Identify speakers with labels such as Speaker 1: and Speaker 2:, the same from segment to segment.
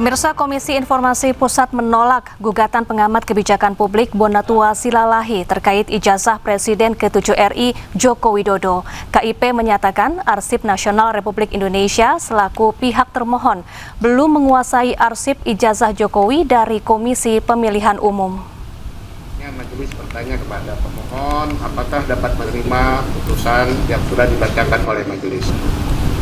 Speaker 1: Pemirsa, Komisi Informasi Pusat menolak gugatan pengamat kebijakan publik Bonatua Silalahi terkait ijazah Presiden ke-7 RI Joko Widodo. KIP menyatakan Arsip Nasional Republik Indonesia selaku pihak termohon belum menguasai arsip ijazah Jokowi dari Komisi Pemilihan Umum.
Speaker 2: Majelis bertanya kepada pemohon apakah dapat menerima putusan yang sudah dibacakan oleh majelis.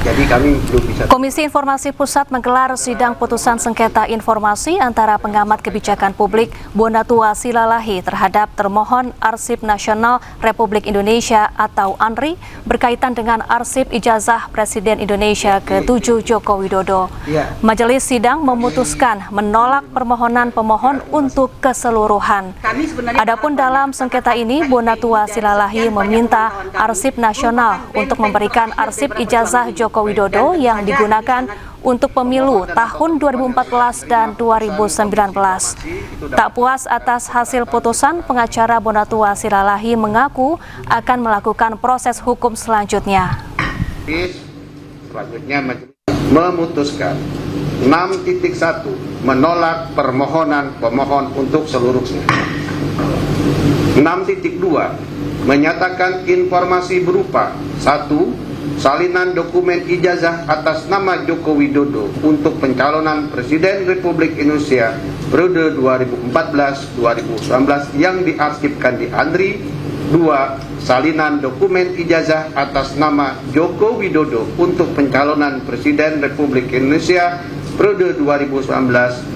Speaker 2: Jadi kami belum bisa.
Speaker 1: Komisi Informasi Pusat menggelar sidang putusan sengketa informasi antara pengamat kebijakan publik Bonatua Silalahi terhadap termohon Arsip Nasional Republik Indonesia atau ANRI berkaitan dengan arsip ijazah Presiden Indonesia ke-7 Joko Widodo. Majelis sidang memutuskan menolak permohonan pemohon untuk keseluruhan. Adapun dalam sengketa ini, Bonatua Silalahi meminta Arsip Nasional untuk memberikan arsip ijazah Joko Widodo yang digunakan untuk pemilu tahun 2014 dan 2019. Tak puas atas hasil putusan, pengacara Bonatua Silalahi mengaku akan melakukan proses hukum selanjutnya.
Speaker 2: Selanjutnya memutuskan 6.1 menolak permohonan pemohon untuk seluruhnya. 6.2 menyatakan informasi berupa 1. Salinan dokumen ijazah atas nama Joko Widodo untuk pencalonan Presiden Republik Indonesia periode 2014-2019 yang diarsipkan di ANRI. 2. Salinan dokumen ijazah atas nama Joko Widodo untuk pencalonan Presiden Republik Indonesia periode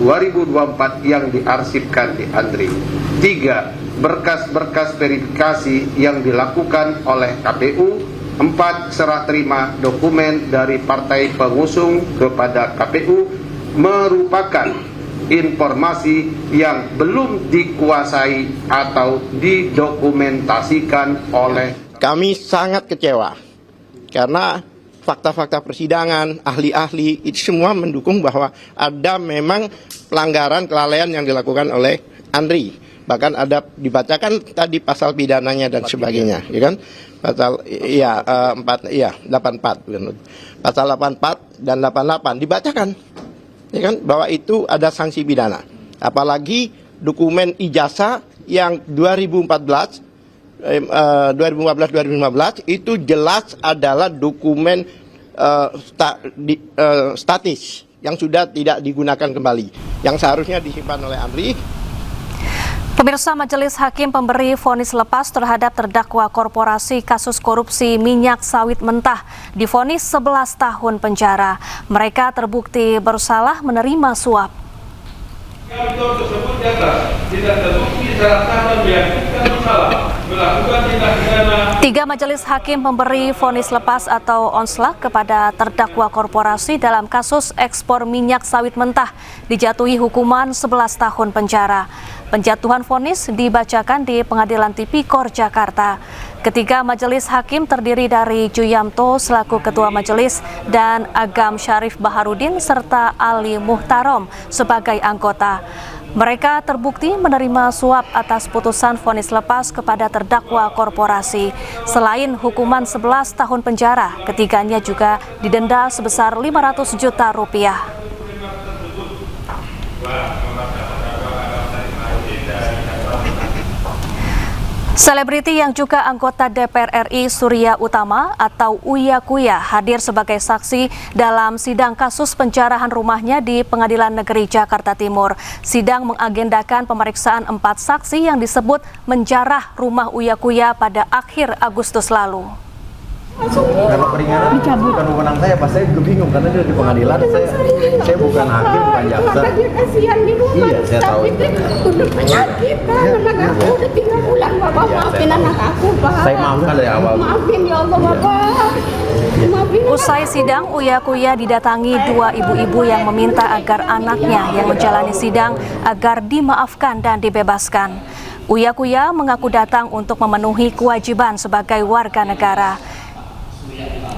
Speaker 2: 2019-2024 yang diarsipkan di ANRI. 3. Berkas-berkas verifikasi yang dilakukan oleh KPU. 4. Serah terima dokumen dari partai pengusung kepada KPU merupakan informasi yang belum dikuasai atau didokumentasikan oleh.
Speaker 3: Kami sangat kecewa karena fakta-fakta persidangan, ahli-ahli itu semua mendukung bahwa ada memang pelanggaran kelalaian yang dilakukan oleh ANRI. Bahkan ada dibacakan tadi pasal pidananya dan sebagainya, ya kan? Pasal 84, pasal 84 dan 88 dibacakan, ya kan? Bahwa itu ada sanksi pidana. Apalagi dokumen ijazah yang 2014-2015 itu jelas adalah dokumen statis yang sudah tidak digunakan kembali, yang seharusnya disimpan oleh ANRI.
Speaker 1: Pemirsa, Majelis Hakim pemberi vonis lepas terhadap terdakwa korporasi kasus korupsi minyak sawit mentah divonis 11 tahun penjara. Mereka terbukti bersalah menerima suap. Tiga majelis hakim memberi vonis lepas atau onslak kepada terdakwa korporasi dalam kasus ekspor minyak sawit mentah dijatuhi hukuman 11 tahun penjara. Penjatuhan vonis dibacakan di Pengadilan Tipikor Jakarta. Ketiga majelis hakim terdiri dari Juyamto selaku ketua majelis dan Agam Syarif Baharudin serta Ali Muhtarom sebagai anggota. Mereka terbukti menerima suap atas putusan vonis lepas kepada terdakwa korporasi. Selain hukuman 11 tahun penjara, ketiganya juga didenda sebesar 500 juta rupiah. Selebriti yang juga anggota DPR RI Surya Utama atau Uya Kuya hadir sebagai saksi dalam sidang kasus penjarahan rumahnya di Pengadilan Negeri Jakarta Timur. Sidang mengagendakan pemeriksaan 4 saksi yang disebut menjarah rumah Uya Kuya pada akhir Agustus lalu.
Speaker 4: Kalau peringanan bukan wewenang saya, pas saya juga bingung karena dia di pengadilan, saya bukan hakim, bukan jaksa.
Speaker 5: Dia kasihan di rumah.
Speaker 4: Iya, saya tahu.
Speaker 5: Udah penyakit, anak aku udah 3 bulan, Bapak maafin anak aku, Pak.
Speaker 4: Saya maafkan dari awal.
Speaker 5: Maafin ya Allah, Bapak. Maafin.
Speaker 1: Usai sidang, Uya Kuya didatangi 2 ibu-ibu yang meminta agar anaknya yang menjalani sidang agar dimaafkan dan dibebaskan. Uya Kuya mengaku datang untuk memenuhi kewajiban sebagai warga negara.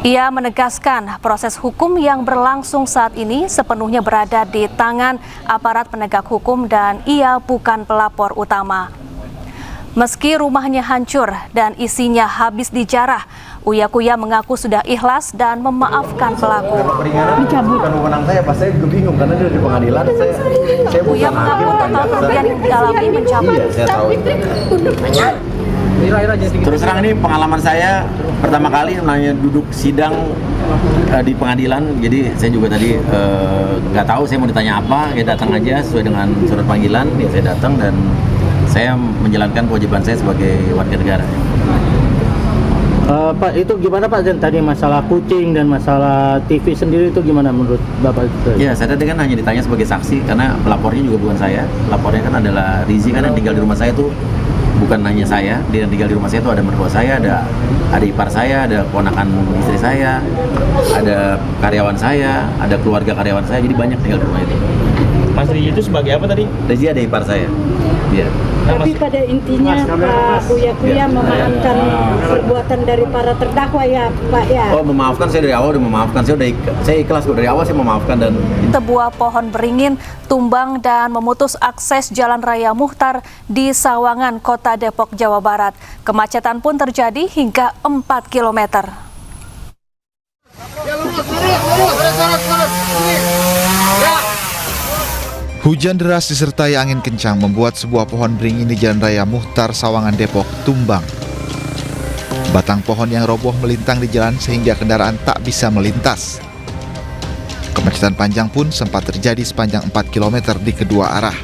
Speaker 1: Ia menegaskan proses hukum yang berlangsung saat ini sepenuhnya berada di tangan aparat penegak hukum dan ia bukan pelapor utama. Meski rumahnya hancur dan isinya habis dijarah, Uya Kuya mengaku sudah ikhlas dan memaafkan pelaku.
Speaker 4: Kalau keringanan bukan wewenang saya, pas saya juga bingung karena dia di pengadilan. Saya
Speaker 1: Uya
Speaker 4: bukan
Speaker 1: mengaku
Speaker 4: hakim.
Speaker 1: total kerugian yang dialami mencapai
Speaker 4: Iya, saya tahu. Terus terang ini pengalaman saya pertama kali namanya duduk sidang di pengadilan. Jadi saya juga tadi nggak tahu saya mau ditanya apa, ya datang aja sesuai dengan surat panggilan. Ya saya datang dan saya menjalankan kewajiban saya sebagai warga negara.
Speaker 6: Pak, itu gimana Pak? Dan tadi masalah kucing dan masalah TV sendiri itu gimana menurut Bapak?
Speaker 4: Ya, saya tadi kan hanya ditanya sebagai saksi karena pelapornya juga bukan saya. Pelapornya kan adalah Rizi, kan yang tinggal di rumah saya itu bukan hanya saya. Dia yang tinggal di rumah saya itu ada mertua saya, ada adik ipar saya, ada ponakan istri saya, ada karyawan saya, ada keluarga karyawan saya. Jadi banyak tinggal di rumah itu.
Speaker 6: Mas Rizi itu sebagai apa tadi?
Speaker 4: Rizi ada ipar saya. Iya.
Speaker 5: Tapi pada intinya Pak Uya Kuya memaafkan perbuatan dari para terdakwa ya Pak ya.
Speaker 4: Oh, memaafkan, saya dari awal udah memaafkan. Saya ikhlas kok, dari awal saya memaafkan. Dan
Speaker 1: sebuah pohon beringin tumbang dan memutus akses Jalan Raya Muchtar di Sawangan, Kota Depok, Jawa Barat. Kemacetan pun terjadi hingga 4 km.
Speaker 7: Hujan deras disertai angin kencang membuat sebuah pohon beringin di Jalan Raya Muchtar, Sawangan, Depok tumbang. Batang pohon yang roboh melintang di jalan sehingga kendaraan tak bisa melintas. Kemacetan panjang pun sempat terjadi sepanjang 4 km di kedua arah.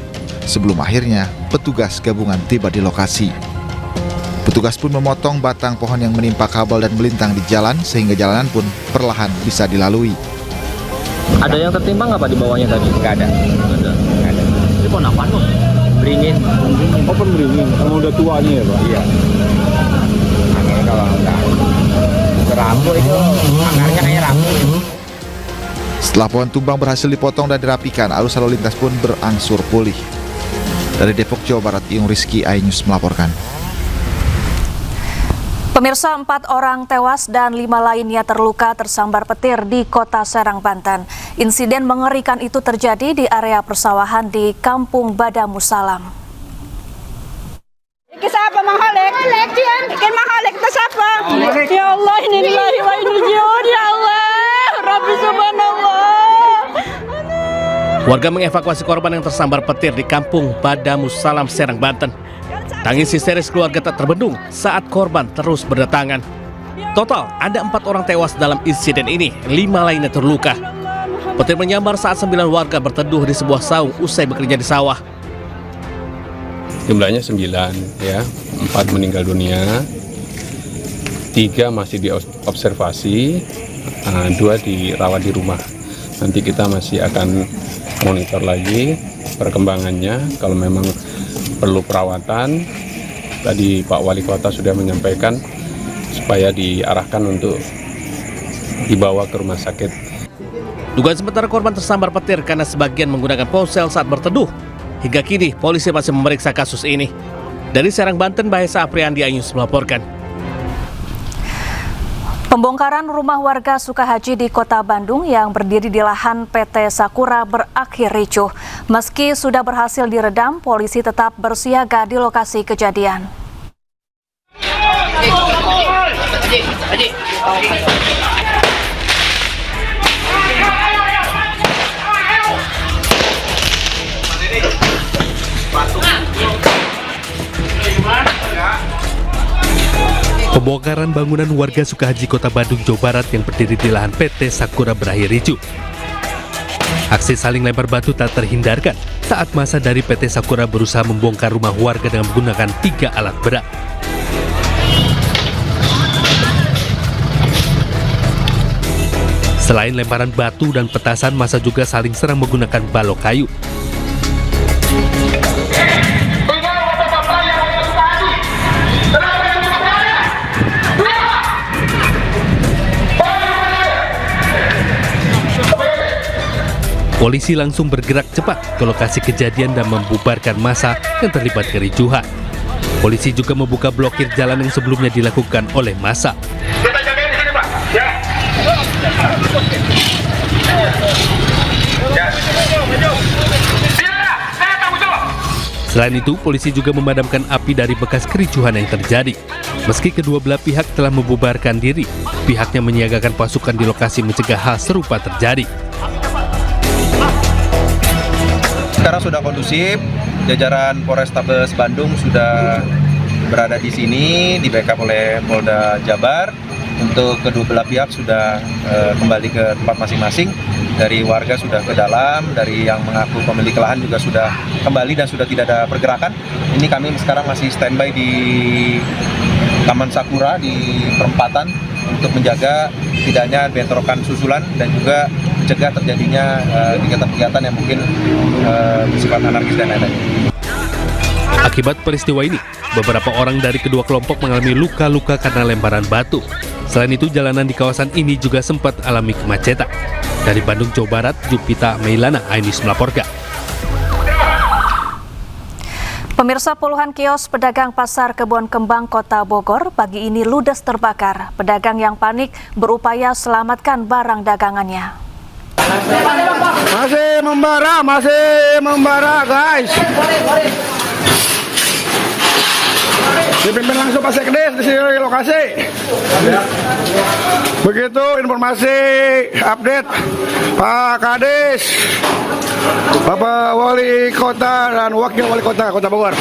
Speaker 7: Sebelum akhirnya petugas gabungan tiba di lokasi. Petugas pun memotong batang pohon yang menimpa kabel dan melintang di jalan sehingga jalanan pun perlahan bisa dilalui.
Speaker 6: Ada yang tertimbang nggak Pak di bawahnya tadi? Nggak ada. Ini pohon apa tuh? Beringin. Oh, pohon beringin. Kalau udah tuanya ya Pak? Iya. Kalau udah rambu itu, akarnya kayak rambu.
Speaker 7: Setelah pohon tumbang berhasil dipotong dan dirapikan, arus lalu lintas pun berangsur pulih. Dari Depok, Jawa Barat, Iyung Rizky, iNews melaporkan.
Speaker 1: Pemirsa, 4 orang tewas dan 5 lainnya terluka tersambar petir di Kota Serang, Banten. Insiden mengerikan itu terjadi di area persawahan di Kampung Badamusalam.
Speaker 5: Iki siapa menghalek? Ikan menghalek itu siapa? Ya Allah, ini lillahi wa inna ilaihi raji'un. Ya Allah, Rabbi subhanallah.
Speaker 8: Warga mengevakuasi korban yang tersambar petir di Kampung Badamusalam, Serang, Banten. Tangis histeris keluarga tak terbendung saat korban terus berdatangan. Total ada 4 orang tewas dalam insiden ini, 5 lainnya terluka. Petir menyambar saat 9 warga berteduh di sebuah saung usai bekerja di sawah.
Speaker 9: Jumlahnya 9 ya, 4 meninggal dunia, 3 masih diobservasi, 2 dirawat di rumah. Nanti kita masih akan monitor lagi perkembangannya. Kalau memang perlu perawatan, tadi Pak Wali Kota sudah menyampaikan supaya diarahkan untuk dibawa ke rumah sakit.
Speaker 8: Dugaan sementara korban tersambar petir karena sebagian menggunakan ponsel saat berteduh. Hingga kini polisi masih memeriksa kasus ini. Dari Serang, Banten, Bahesa Apriandi, iNews melaporkan.
Speaker 1: Pembongkaran rumah warga Sukahaji di Kota Bandung yang berdiri di lahan PT Sakura berakhir ricuh. Meski sudah berhasil diredam, polisi tetap bersiaga di lokasi kejadian.
Speaker 8: Pembongkaran bangunan warga Sukahaji, Kota Bandung, Jawa Barat yang berdiri di lahan PT Sakura berakhir ricuh. Aksi saling lempar batu tak terhindarkan saat masa dari PT Sakura berusaha membongkar rumah warga dengan menggunakan 3 alat berat. Selain lemparan batu dan petasan, masa juga saling serang menggunakan balok kayu. Polisi langsung bergerak cepat ke lokasi kejadian dan membubarkan massa yang terlibat kericuhan. Polisi juga membuka blokir jalan yang sebelumnya dilakukan oleh massa.
Speaker 10: Kita jagain di sini, Pak. Ya.
Speaker 8: Selain itu, polisi juga memadamkan api dari bekas kericuhan yang terjadi. Meski kedua belah pihak telah membubarkan diri, pihaknya menyiagakan pasukan di lokasi mencegah hal serupa terjadi.
Speaker 11: Sekarang sudah kondusif, jajaran Polrestabes Bandung sudah berada di sini, di backup oleh Polda Jabar. Untuk kedua belah pihak sudah kembali ke tempat masing-masing. Dari warga sudah ke dalam, dari yang mengaku pemilik lahan juga sudah kembali dan sudah tidak ada pergerakan. Ini kami sekarang masih standby di Taman Sakura di perempatan untuk menjaga tidaknya bentrokan susulan dan juga mencegah terjadinya kegiatan-kegiatan yang mungkin bersifat anarkis dan lain-lain.
Speaker 8: Akibat peristiwa ini, beberapa orang dari kedua kelompok mengalami luka-luka karena lemparan batu. Selain itu, jalanan di kawasan ini juga sempat alami kemacetan. Dari Bandung, Jawa Barat, Jupita Meilana, iNews melaporkan.
Speaker 1: Pemirsa, puluhan kios pedagang Pasar Kebon Kembang, Kota Bogor pagi ini ludes terbakar. Pedagang yang panik berupaya selamatkan barang dagangannya.
Speaker 10: Masih membara guys. Dipimpin langsung Pak Sekdes di sini lokasi. Begitu informasi update Pak Kades, Bapak Wali Kota dan Wakil Wali Kota Kota Bogor.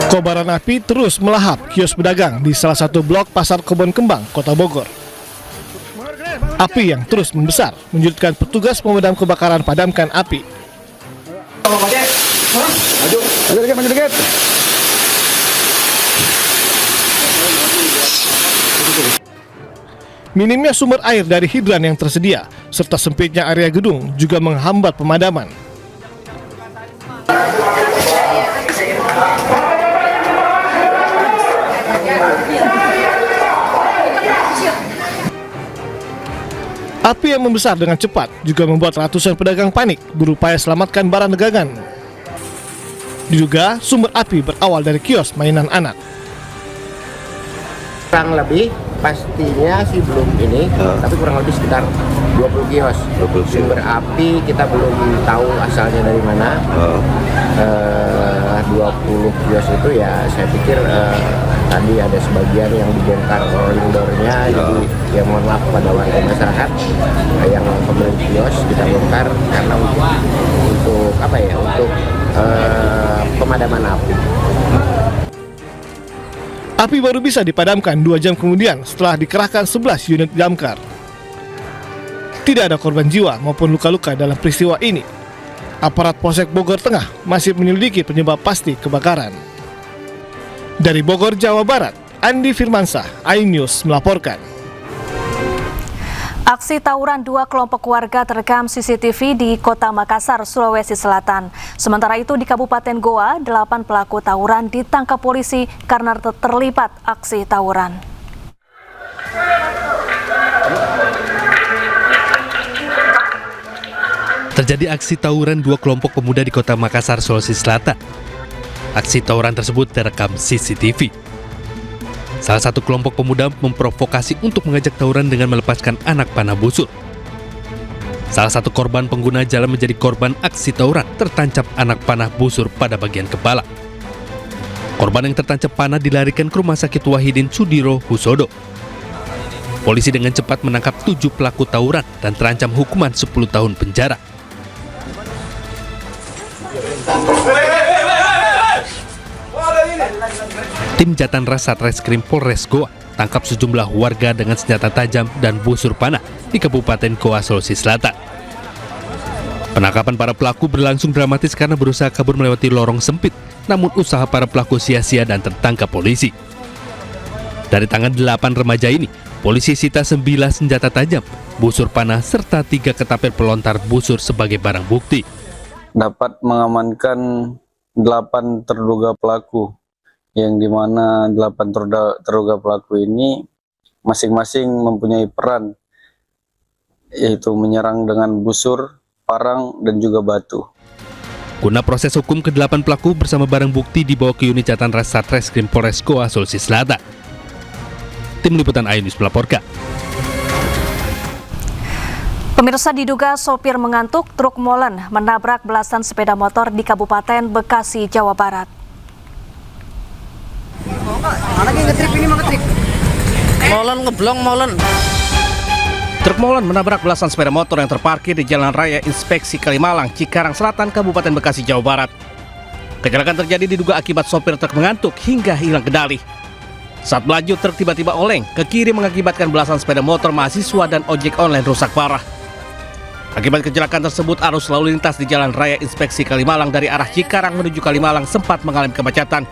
Speaker 12: Kobaran api terus melahap kios pedagang di salah satu blok Pasar Kebon Kembang, Kota Bogor. Api yang terus membesar menyulitkan petugas pemadam kebakaran padamkan api.
Speaker 10: Maju dikit.
Speaker 12: Minimnya sumber air dari hidran yang tersedia, serta sempitnya area gedung juga menghambat pemadaman. Api yang membesar dengan cepat juga membuat ratusan pedagang panik berupaya selamatkan barang dagangan. Diduga sumber api berawal dari kios mainan anak.
Speaker 3: Kurang lebih pastinya sih belum ini, tapi kurang lebih sekitar 20 kios. Sumber api kita belum tahu asalnya dari mana. 20 kios itu ya saya pikir tadi ada sebagian yang dibongkar rolling door-nya, jadi ya mohon maaf pada warga masyarakat yang pemilik kios kita bongkar karena untuk apa ya, untuk pemadaman api.
Speaker 12: Api baru bisa dipadamkan 2 jam kemudian setelah dikerahkan 11 unit damkar. Tidak ada korban jiwa maupun luka-luka dalam peristiwa ini. Aparat Polsek Bogor Tengah masih menyelidiki penyebab pasti kebakaran. Dari Bogor, Jawa Barat, Andi Firmansyah, iNews melaporkan.
Speaker 1: Aksi tawuran 2 kelompok warga terekam CCTV di Kota Makassar, Sulawesi Selatan. Sementara itu di Kabupaten Goa, 8 pelaku tawuran ditangkap polisi karena terlibat aksi tawuran.
Speaker 8: Terjadi aksi tawuran 2 kelompok pemuda di Kota Makassar, Sulawesi Selatan. Aksi tawuran tersebut terekam CCTV. Salah satu kelompok pemuda memprovokasi untuk mengajak tawuran dengan melepaskan anak panah busur. Salah satu korban pengguna jalan menjadi korban aksi tawuran tertancap anak panah busur pada bagian kepala. Korban yang tertancap panah dilarikan ke Rumah Sakit Wahidin Sudiro Husodo. Polisi dengan cepat menangkap 7 pelaku tawuran dan terancam hukuman 10 tahun penjara. Tim Jatanras Satreskrim Polres Goa tangkap sejumlah warga dengan senjata tajam dan busur panah di Kabupaten Goa, Sulawesi Selatan. Penangkapan para pelaku berlangsung dramatis karena berusaha kabur melewati lorong sempit, namun usaha para pelaku sia-sia dan tertangkap polisi. Dari tangan 8 remaja ini, polisi sita 9 senjata tajam, busur panah, serta 3 ketapel pelontar busur sebagai barang bukti.
Speaker 13: Dapat mengamankan 8 terduga pelaku, yang dimana 8 terduga pelaku ini masing-masing mempunyai peran, yaitu menyerang dengan busur, parang, dan juga batu.
Speaker 8: Guna proses hukum, ke-8 pelaku bersama barang bukti dibawa ke unit Jatanras Satreskrim Polres Goa, Sulawesi Selatan. Tim Liputan iNews melaporkan.
Speaker 1: Pemirsa, diduga sopir mengantuk, truk molen menabrak belasan sepeda motor di Kabupaten Bekasi, Jawa Barat.
Speaker 14: Molen ngeblong molen.
Speaker 8: Truk molen menabrak belasan sepeda motor yang terparkir di Jalan Raya Inspeksi Kalimalang, Cikarang Selatan, Kabupaten Bekasi, Jawa Barat. Kecelakaan terjadi diduga akibat sopir truk mengantuk hingga hilang kendali. Saat melaju, truk tiba-tiba oleng ke kiri mengakibatkan belasan sepeda motor mahasiswa dan ojek online rusak parah. Akibat kecelakaan tersebut, arus lalu lintas di Jalan Raya Inspeksi Kalimalang dari arah Cikarang menuju Kalimalang sempat mengalami kemacetan.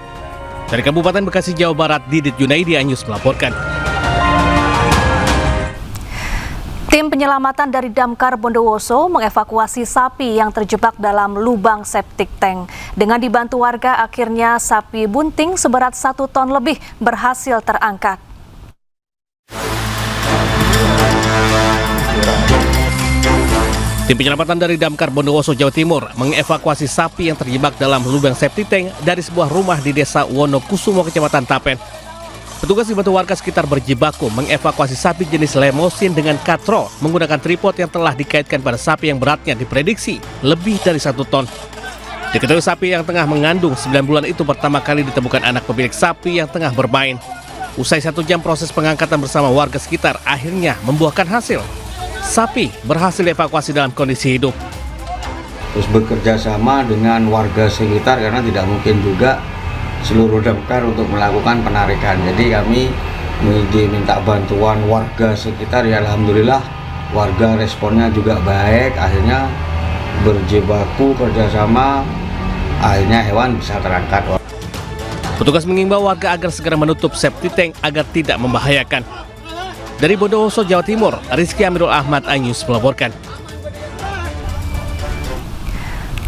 Speaker 8: Dari Kabupaten Bekasi, Jawa Barat, Didit Junaidi Anyus melaporkan.
Speaker 1: Tim penyelamatan dari Damkar Bondowoso mengevakuasi sapi yang terjebak dalam lubang septic tank. Dengan dibantu warga, akhirnya sapi bunting seberat 1 ton lebih berhasil terangkat.
Speaker 8: Tim penyelamatan dari Damkar Bondowoso, Jawa Timur mengevakuasi sapi yang terjebak dalam lubang septic tank dari sebuah rumah di Desa Wonokusumo, Kecamatan Tapen. Petugas dibantu warga sekitar berjibaku mengevakuasi sapi jenis lemosin dengan katrol menggunakan tripod yang telah dikaitkan pada sapi yang beratnya diprediksi lebih dari 1 ton. Diketahui sapi yang tengah mengandung 9 bulan itu pertama kali ditemukan anak pemilik sapi yang tengah bermain. Usai 1 jam proses pengangkatan bersama warga sekitar akhirnya membuahkan hasil. Sapi berhasil dievakuasi dalam kondisi hidup.
Speaker 15: Terus bekerja sama dengan warga sekitar karena tidak mungkin juga seluruh damkar untuk melakukan penarikan. Jadi kami diminta bantuan warga sekitar, ya alhamdulillah warga responnya juga baik, akhirnya berjibaku kerjasama, akhirnya hewan bisa terangkat.
Speaker 8: Petugas mengimbau warga agar segera menutup septic tank agar tidak membahayakan. Dari Bondowoso, Jawa Timur, Rizky Amirul Ahmad Anyus melaporkan.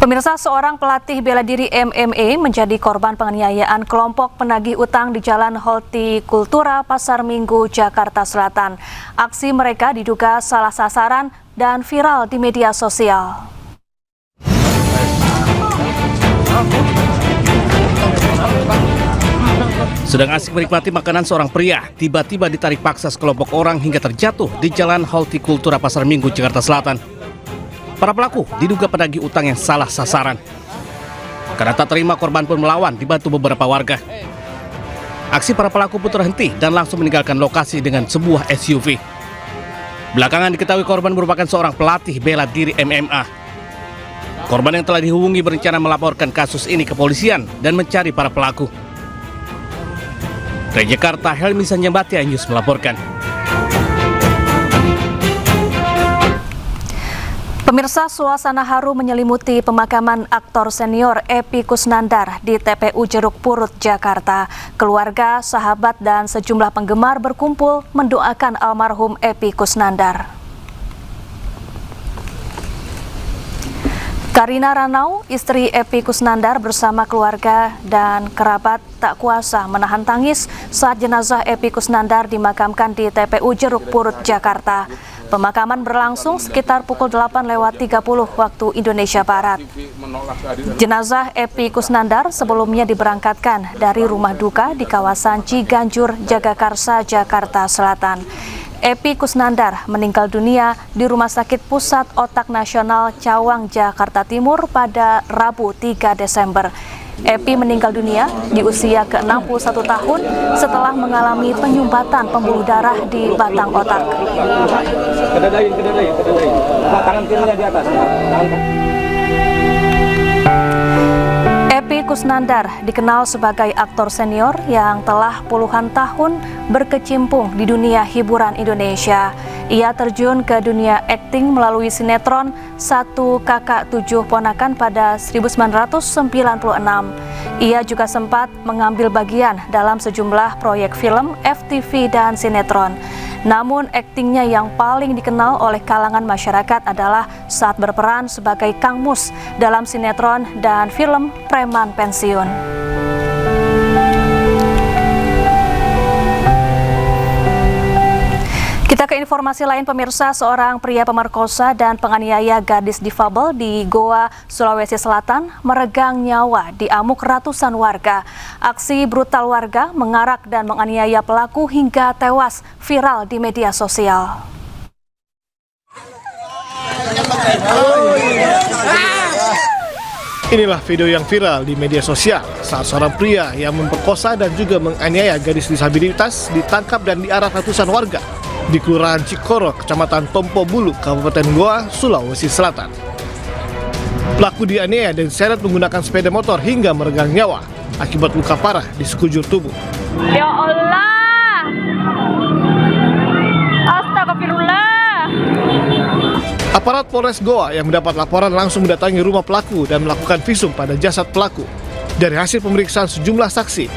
Speaker 1: Pemirsa, seorang pelatih bela diri MMA menjadi korban penganiayaan kelompok penagih utang di Jalan Hortikultura, Pasar Minggu, Jakarta Selatan. Aksi mereka diduga salah sasaran dan viral di media sosial.
Speaker 8: Sedang asik menikmati makanan, seorang pria tiba-tiba ditarik paksa sekelompok orang hingga terjatuh di Jalan Hortikultura Pasar Minggu, Jakarta Selatan. Para pelaku diduga penagih utang yang salah sasaran. Karena tak terima, korban pun melawan dibantu beberapa warga. Aksi para pelaku pun terhenti dan langsung meninggalkan lokasi dengan sebuah SUV. Belakangan diketahui korban merupakan seorang pelatih bela diri MMA. Korban yang telah dihubungi berencana melaporkan kasus ini ke polisian dan mencari para pelaku. Dari Jakarta, Helmi Sanjambati Anyus melaporkan.
Speaker 1: Pemirsa, suasana haru menyelimuti pemakaman aktor senior Epy Kusnandar di TPU Jeruk Purut, Jakarta. Keluarga, sahabat, dan sejumlah penggemar berkumpul mendoakan almarhum Epy Kusnandar. Karina Ranau, istri Epy Kusnandar bersama keluarga dan kerabat tak kuasa menahan tangis saat jenazah Epy Kusnandar dimakamkan di TPU Jeruk Purut, Jakarta. Pemakaman berlangsung sekitar pukul 8:30 waktu Indonesia Barat. Jenazah Epy Kusnandar sebelumnya diberangkatkan dari rumah duka di kawasan Ciganjur, Jagakarsa, Jakarta Selatan. Epy Kusnandar meninggal dunia di Rumah Sakit Pusat Otak Nasional Cawang, Jakarta Timur pada Rabu 3 Desember. Epy meninggal dunia di usia ke-61 tahun setelah mengalami penyumbatan pembuluh darah di batang otak.
Speaker 6: Tangan kirinya di atas.
Speaker 1: Epy Kusnandar dikenal sebagai aktor senior yang telah puluhan tahun berkecimpung di dunia hiburan Indonesia. Ia terjun ke dunia akting melalui sinetron Satu Kakak Tujuh Ponakan pada 1996. Ia juga sempat mengambil bagian dalam sejumlah proyek film, FTV, dan sinetron. Namun aktingnya yang paling dikenal oleh kalangan masyarakat adalah saat berperan sebagai Kang Mus dalam sinetron dan film Preman Pensiun. Kita ke informasi lain, pemirsa. Seorang pria pemerkosa dan penganiaya gadis difabel di Goa, Sulawesi Selatan meregang nyawa di amuk ratusan warga. Aksi brutal warga mengarak dan menganiaya pelaku hingga tewas viral di media sosial.
Speaker 12: Inilah video yang viral di media sosial saat seorang pria yang memperkosa dan juga menganiaya gadis disabilitas ditangkap dan diarak ratusan warga di Kelurahan Cikoro, Kecamatan Tompo Bulu, Kabupaten Goa, Sulawesi Selatan. Pelaku dianiaya dan diseret menggunakan sepeda motor hingga meregang nyawa akibat luka parah di sekujur tubuh.
Speaker 5: Ya Allah, astagfirullah.
Speaker 12: Aparat Polres Goa yang mendapat laporan langsung mendatangi rumah pelaku dan melakukan visum pada jasad pelaku. Dari hasil pemeriksaan sejumlah saksi,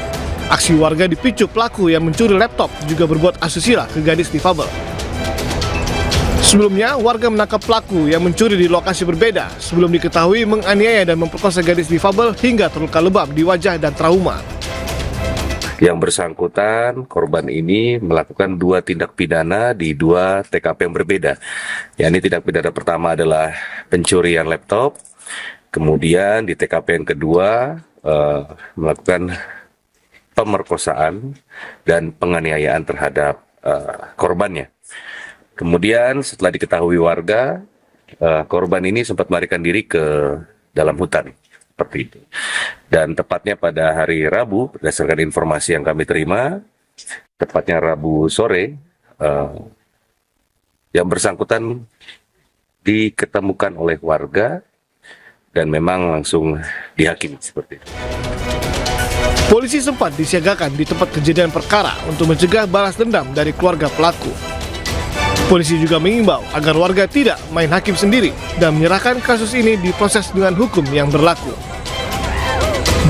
Speaker 12: aksi warga dipicu pelaku yang mencuri laptop juga berbuat asusila ke gadis difabel. Sebelumnya, warga menangkap pelaku yang mencuri di lokasi berbeda sebelum diketahui menganiaya dan memperkosa gadis difabel hingga terluka lebam di wajah dan trauma.
Speaker 16: Yang bersangkutan, korban ini melakukan 2 tindak pidana di 2 TKP yang berbeda. Yakni tindak pidana pertama adalah pencurian laptop, kemudian di TKP yang kedua melakukan pemerkosaan dan penganiayaan terhadap korbannya. Kemudian setelah diketahui warga, korban ini sempat melarikan diri ke dalam hutan. Seperti itu. Dan tepatnya pada hari Rabu, berdasarkan informasi yang kami terima, tepatnya Rabu sore, yang bersangkutan diketemukan oleh warga dan memang langsung dihakimi seperti itu.
Speaker 12: Polisi sempat disiagakan di tempat kejadian perkara untuk mencegah balas dendam dari keluarga pelaku. Polisi juga mengimbau agar warga tidak main hakim sendiri dan menyerahkan kasus ini diproses dengan hukum yang berlaku.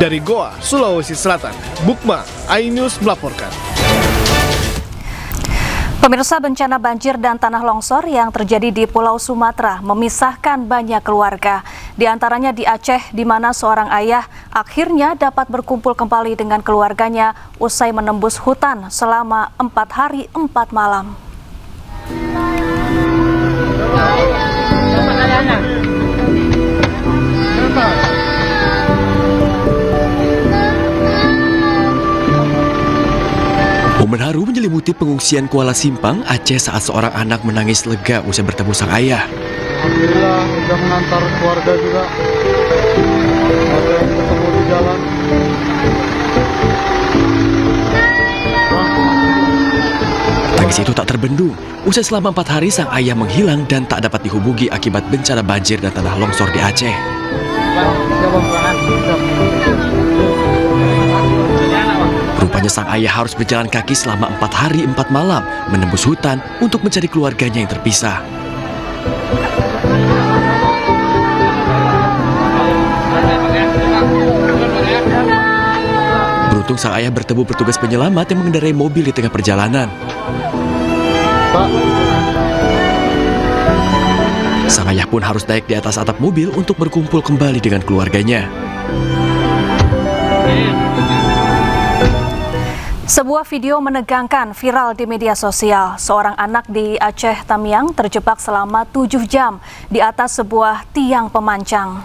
Speaker 12: Dari Goa, Sulawesi Selatan, Bukma, iNews melaporkan.
Speaker 1: Pemirsa, bencana banjir dan tanah longsor yang terjadi di Pulau Sumatera memisahkan banyak keluarga. Di antaranya di Aceh, di mana seorang ayah akhirnya dapat berkumpul kembali dengan keluarganya usai menembus hutan selama 4 hari 4 malam.
Speaker 17: Momen haru menyelimuti pengungsian Kuala Simpang, Aceh saat seorang anak menangis lega usai bertemu sang ayah.
Speaker 18: Alhamdulillah sudah mengantar keluarga juga. Ada yang ketemu di jalan.
Speaker 17: Tangis itu tak terbendung. Usai selama 4 hari sang ayah menghilang dan tak dapat dihubungi akibat bencana banjir dan tanah longsor di Aceh. Rupanya sang ayah harus berjalan kaki selama 4 hari 4 malam menembus hutan untuk mencari keluarganya yang terpisah. Beruntung sang ayah bertemu petugas penyelamat yang mengendarai mobil di tengah perjalanan. Sang ayah pun harus naik di atas atap mobil untuk berkumpul kembali dengan keluarganya.
Speaker 1: Sebuah video menegangkan viral di media sosial. Seorang anak di Aceh Tamiang terjebak selama 7 jam di atas sebuah tiang pemancang.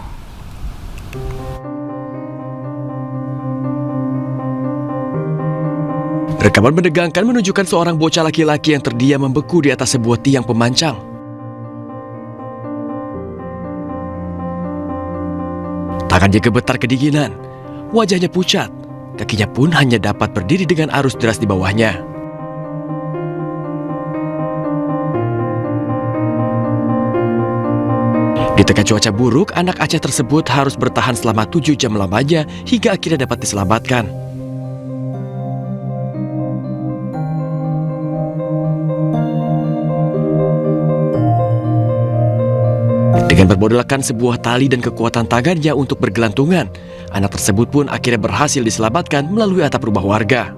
Speaker 17: Rekaman menegangkan menunjukkan seorang bocah laki-laki yang terdiam membeku di atas sebuah tiang pemancang. Tangannya gemetar kedinginan, wajahnya pucat, kakinya pun hanya dapat berdiri dengan arus deras di bawahnya. Di tengah cuaca buruk, anak Aceh tersebut harus bertahan selama 7 jam lamanya hingga akhirnya dapat diselamatkan. Dengan bermodalkan sebuah tali dan kekuatan tangannya untuk bergelantungan, anak tersebut pun akhirnya berhasil diselamatkan melalui atap rumah warga.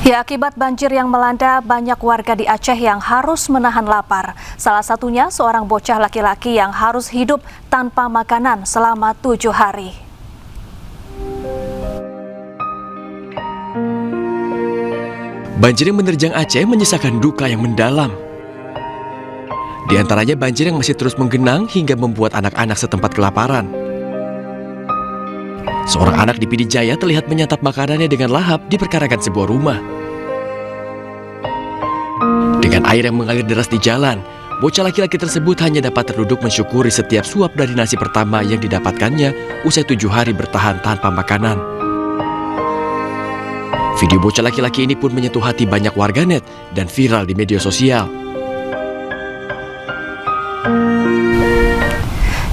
Speaker 1: Ya, akibat banjir yang melanda, banyak warga di Aceh yang harus menahan lapar. Salah satunya seorang bocah laki-laki yang harus hidup tanpa makanan selama 7 hari.
Speaker 17: Banjir yang menerjang Aceh menyisakan duka yang mendalam. Di antaranya banjir yang masih terus menggenang hingga membuat anak-anak setempat kelaparan. Seorang anak di Pidijaya terlihat menyantap makanannya dengan lahap di perkarangan sebuah rumah. Dengan air yang mengalir deras di jalan, bocah laki-laki tersebut hanya dapat terduduk mensyukuri setiap suap dari nasi pertama yang didapatkannya usai 7 hari bertahan tanpa makanan. Video bocah laki-laki ini pun menyentuh hati banyak warganet dan viral di media sosial.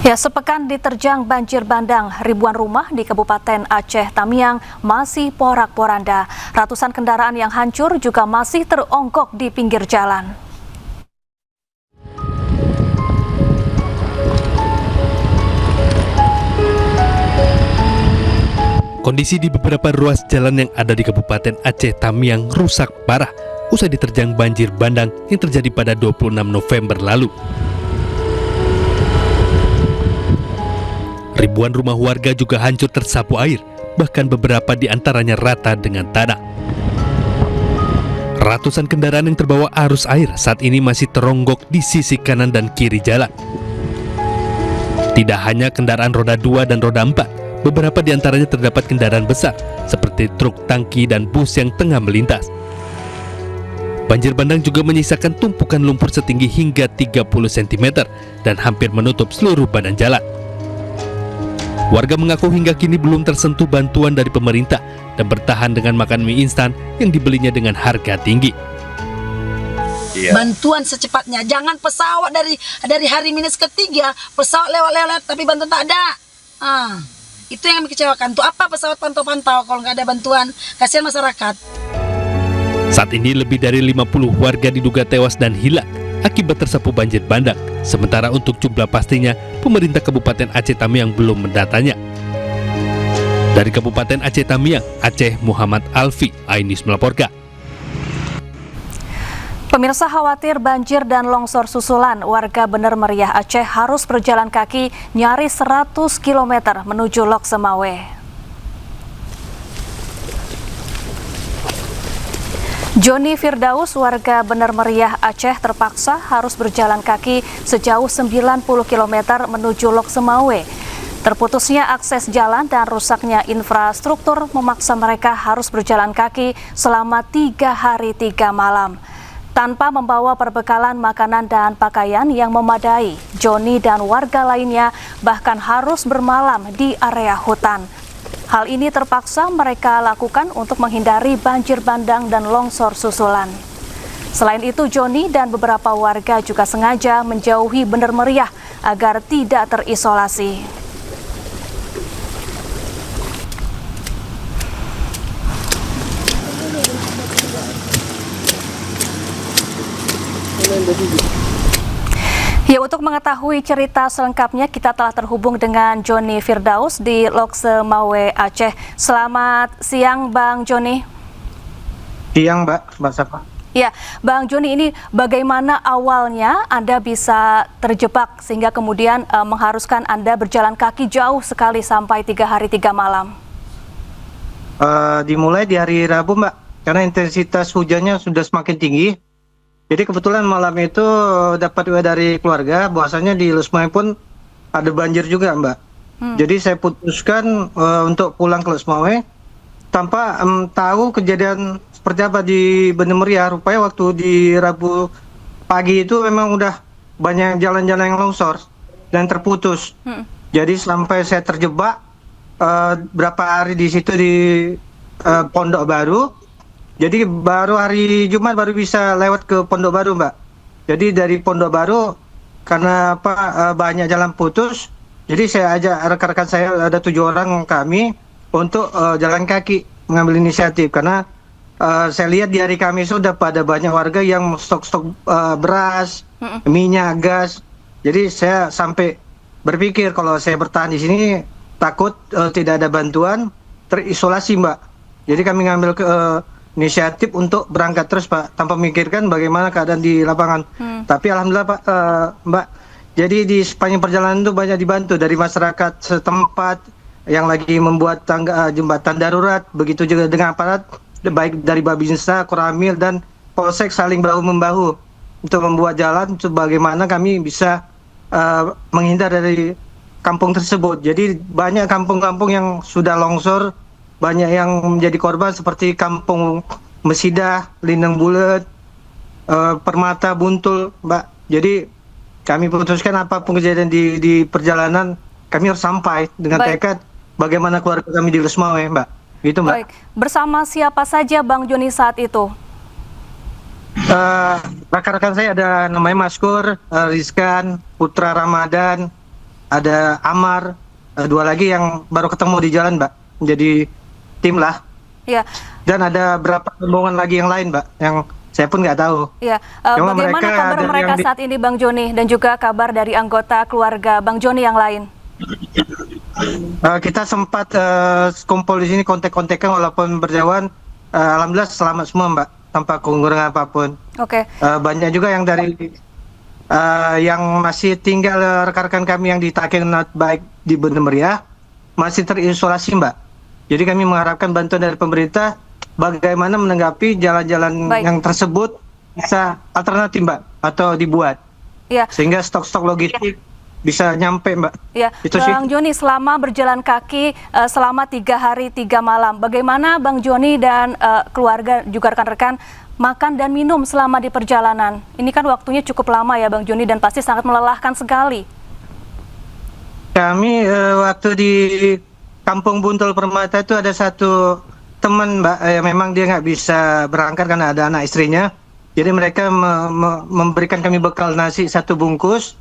Speaker 1: Ya, sepekan diterjang banjir bandang, ribuan rumah di Kabupaten Aceh Tamiang masih porak-poranda. Ratusan kendaraan yang hancur juga masih teronggok di pinggir jalan.
Speaker 19: Kondisi di beberapa ruas jalan yang ada di Kabupaten Aceh Tamiang rusak parah usai diterjang banjir bandang yang terjadi pada 26 November lalu. Ribuan rumah warga juga hancur tersapu air, bahkan beberapa di antaranya rata dengan tanah. Ratusan kendaraan yang terbawa arus air saat ini masih teronggok di sisi kanan dan kiri jalan. Tidak hanya kendaraan roda 2 dan roda 4, beberapa di antaranya terdapat kendaraan besar seperti truk tangki dan bus yang tengah melintas. Banjir bandang juga menyisakan tumpukan lumpur setinggi hingga 30 cm dan hampir menutup seluruh badan jalan. Warga mengaku hingga kini belum tersentuh bantuan dari pemerintah dan bertahan dengan makan mie instan yang dibelinya dengan harga tinggi.
Speaker 20: Bantuan secepatnya, jangan pesawat dari hari minus ketiga, pesawat lewat-lewat tapi bantuan tak ada. Itu yang mengecewakan. Untuk apa pesawat pantau-pantau kalau nggak ada bantuan? Kasihan masyarakat.
Speaker 19: Saat ini lebih dari 50 warga diduga tewas dan hilang akibat tersapu banjir bandang. Sementara untuk jumlah pastinya, pemerintah Kabupaten Aceh Tamiang belum mendatanya. Dari Kabupaten Aceh Tamiang, Aceh, Muhammad Alfi, Ainis melaporkan.
Speaker 1: Pemirsa, khawatir banjir dan longsor susulan, warga Bener Meriah Aceh harus berjalan kaki nyaris 100 km menuju Lok Semawe. Joni Firdaus, warga Bener Meriah Aceh, terpaksa harus berjalan kaki sejauh 90 km menuju Lok Semawe. Terputusnya akses jalan dan rusaknya infrastruktur memaksa mereka harus berjalan kaki selama 3 hari 3 malam. Tanpa membawa perbekalan makanan dan pakaian yang memadai, Joni dan warga lainnya bahkan harus bermalam di area hutan. Hal ini terpaksa mereka lakukan untuk menghindari banjir bandang dan longsor susulan. Selain itu, Joni dan beberapa warga juga sengaja menjauhi Bener Meriah agar tidak terisolasi. Ya, untuk mengetahui cerita selengkapnya kita telah terhubung dengan Joni Firdaus di Lok Semawe Aceh. Selamat siang Bang Joni.
Speaker 21: Siang Mbak Safa.
Speaker 1: Ya, Bang Joni, ini bagaimana awalnya Anda bisa terjebak sehingga kemudian mengharuskan Anda berjalan kaki jauh sekali sampai 3 hari 3 malam?
Speaker 21: Dimulai di hari Rabu Mbak, karena intensitas hujannya sudah semakin tinggi. Jadi kebetulan malam itu dapat WA dari keluarga bahwasanya di Lusmai pun ada banjir juga Mbak. Jadi saya putuskan untuk pulang ke Lusmai tanpa tahu kejadian seperti apa di Bener Meriah. Rupanya waktu di Rabu pagi itu memang udah banyak jalan-jalan yang longsor dan terputus. Jadi sampai saya terjebak berapa hari di situ di Pondok Baru. Jadi baru hari Jumat baru bisa lewat ke Pondok Baru Mbak. Jadi dari Pondok Baru karena banyak jalan putus, jadi saya ajak rekan-rekan saya ada 7 orang kami untuk jalan kaki mengambil inisiatif karena saya lihat di hari Kamis sudah pada banyak warga yang stok-stok beras, minyak, gas. Jadi saya sampai berpikir kalau saya bertahan di sini takut tidak ada bantuan, terisolasi Mbak. Jadi kami ngambil inisiatif untuk berangkat terus Pak, tanpa memikirkan bagaimana keadaan di lapangan. Tapi alhamdulillah Pak, Mbak, jadi di sepanjang perjalanan itu banyak dibantu dari masyarakat setempat yang lagi membuat jembatan darurat, begitu juga dengan aparat baik dari Babinsa, Koramil dan Polsek saling bahu-membahu untuk membuat jalan untuk bagaimana kami bisa menghindar dari kampung tersebut. Jadi banyak kampung-kampung yang sudah longsor, banyak yang menjadi korban seperti kampung Mesidah, Lindang Bulet, Permata, Buntul, Mbak. Jadi kami putuskan apapun kejadian di perjalanan, kami harus sampai dengan tekad bagaimana keluarga kami di Lusmawe, Mbak. Gitu, Mbak.
Speaker 1: Baik, bersama siapa saja Bang Joni saat itu?
Speaker 21: Rekan-rekan saya ada namanya Maskur, Rizkan, Putra Ramadan, ada Amar, dua lagi yang baru ketemu di jalan, Mbak. Menjadi tim lah.
Speaker 1: Ya.
Speaker 21: Dan ada berapa rombongan lagi yang lain, Mbak, yang saya pun nggak tahu.
Speaker 1: Ya, bagaimana kabar mereka saat ini, Bang Joni, dan juga kabar dari anggota keluarga Bang Joni yang lain?
Speaker 21: Kita sempat kumpul di sini kontak-kontakan walaupun berjauhan. Alhamdulillah selamat semua, Mbak, tanpa kekurangan apapun.
Speaker 1: Oke.
Speaker 21: Banyak juga yang dari yang masih tinggal rekan-rekan kami yang di Taken baik di Banda Meriah masih terisolasi, Mbak. Jadi kami mengharapkan bantuan dari pemerintah bagaimana menanggapi jalan-jalan yang tersebut bisa alternatif, Mbak, atau dibuat.
Speaker 1: Ya.
Speaker 21: Sehingga stok-stok logistik bisa nyampe, Mbak.
Speaker 1: Ya,
Speaker 21: itu
Speaker 1: Bang Joni, selama berjalan kaki selama 3 hari 3 malam, bagaimana Bang Joni dan keluarga juga rekan-rekan makan dan minum selama di perjalanan? Ini kan waktunya cukup lama ya, Bang Joni, dan pasti sangat melelahkan sekali.
Speaker 21: Kami waktu di Kampung Buntul Permata itu ada satu teman, Mbak, memang dia nggak bisa berangkat karena ada anak istrinya. Jadi mereka memberikan kami bekal nasi 1 bungkus.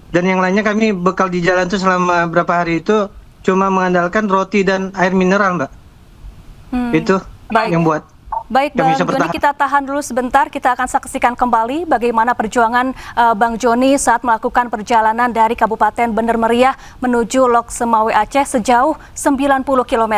Speaker 21: Dan yang lainnya kami bekal di jalan itu selama berapa hari itu cuma mengandalkan roti dan air mineral, Mbak. Itu yang buat.
Speaker 1: Baik, Bang Joni, kita tahan dulu sebentar. Kita akan saksikan kembali bagaimana perjuangan Bang Joni saat melakukan perjalanan dari Kabupaten Bener Meriah menuju Lok Semawe Aceh sejauh 90 km.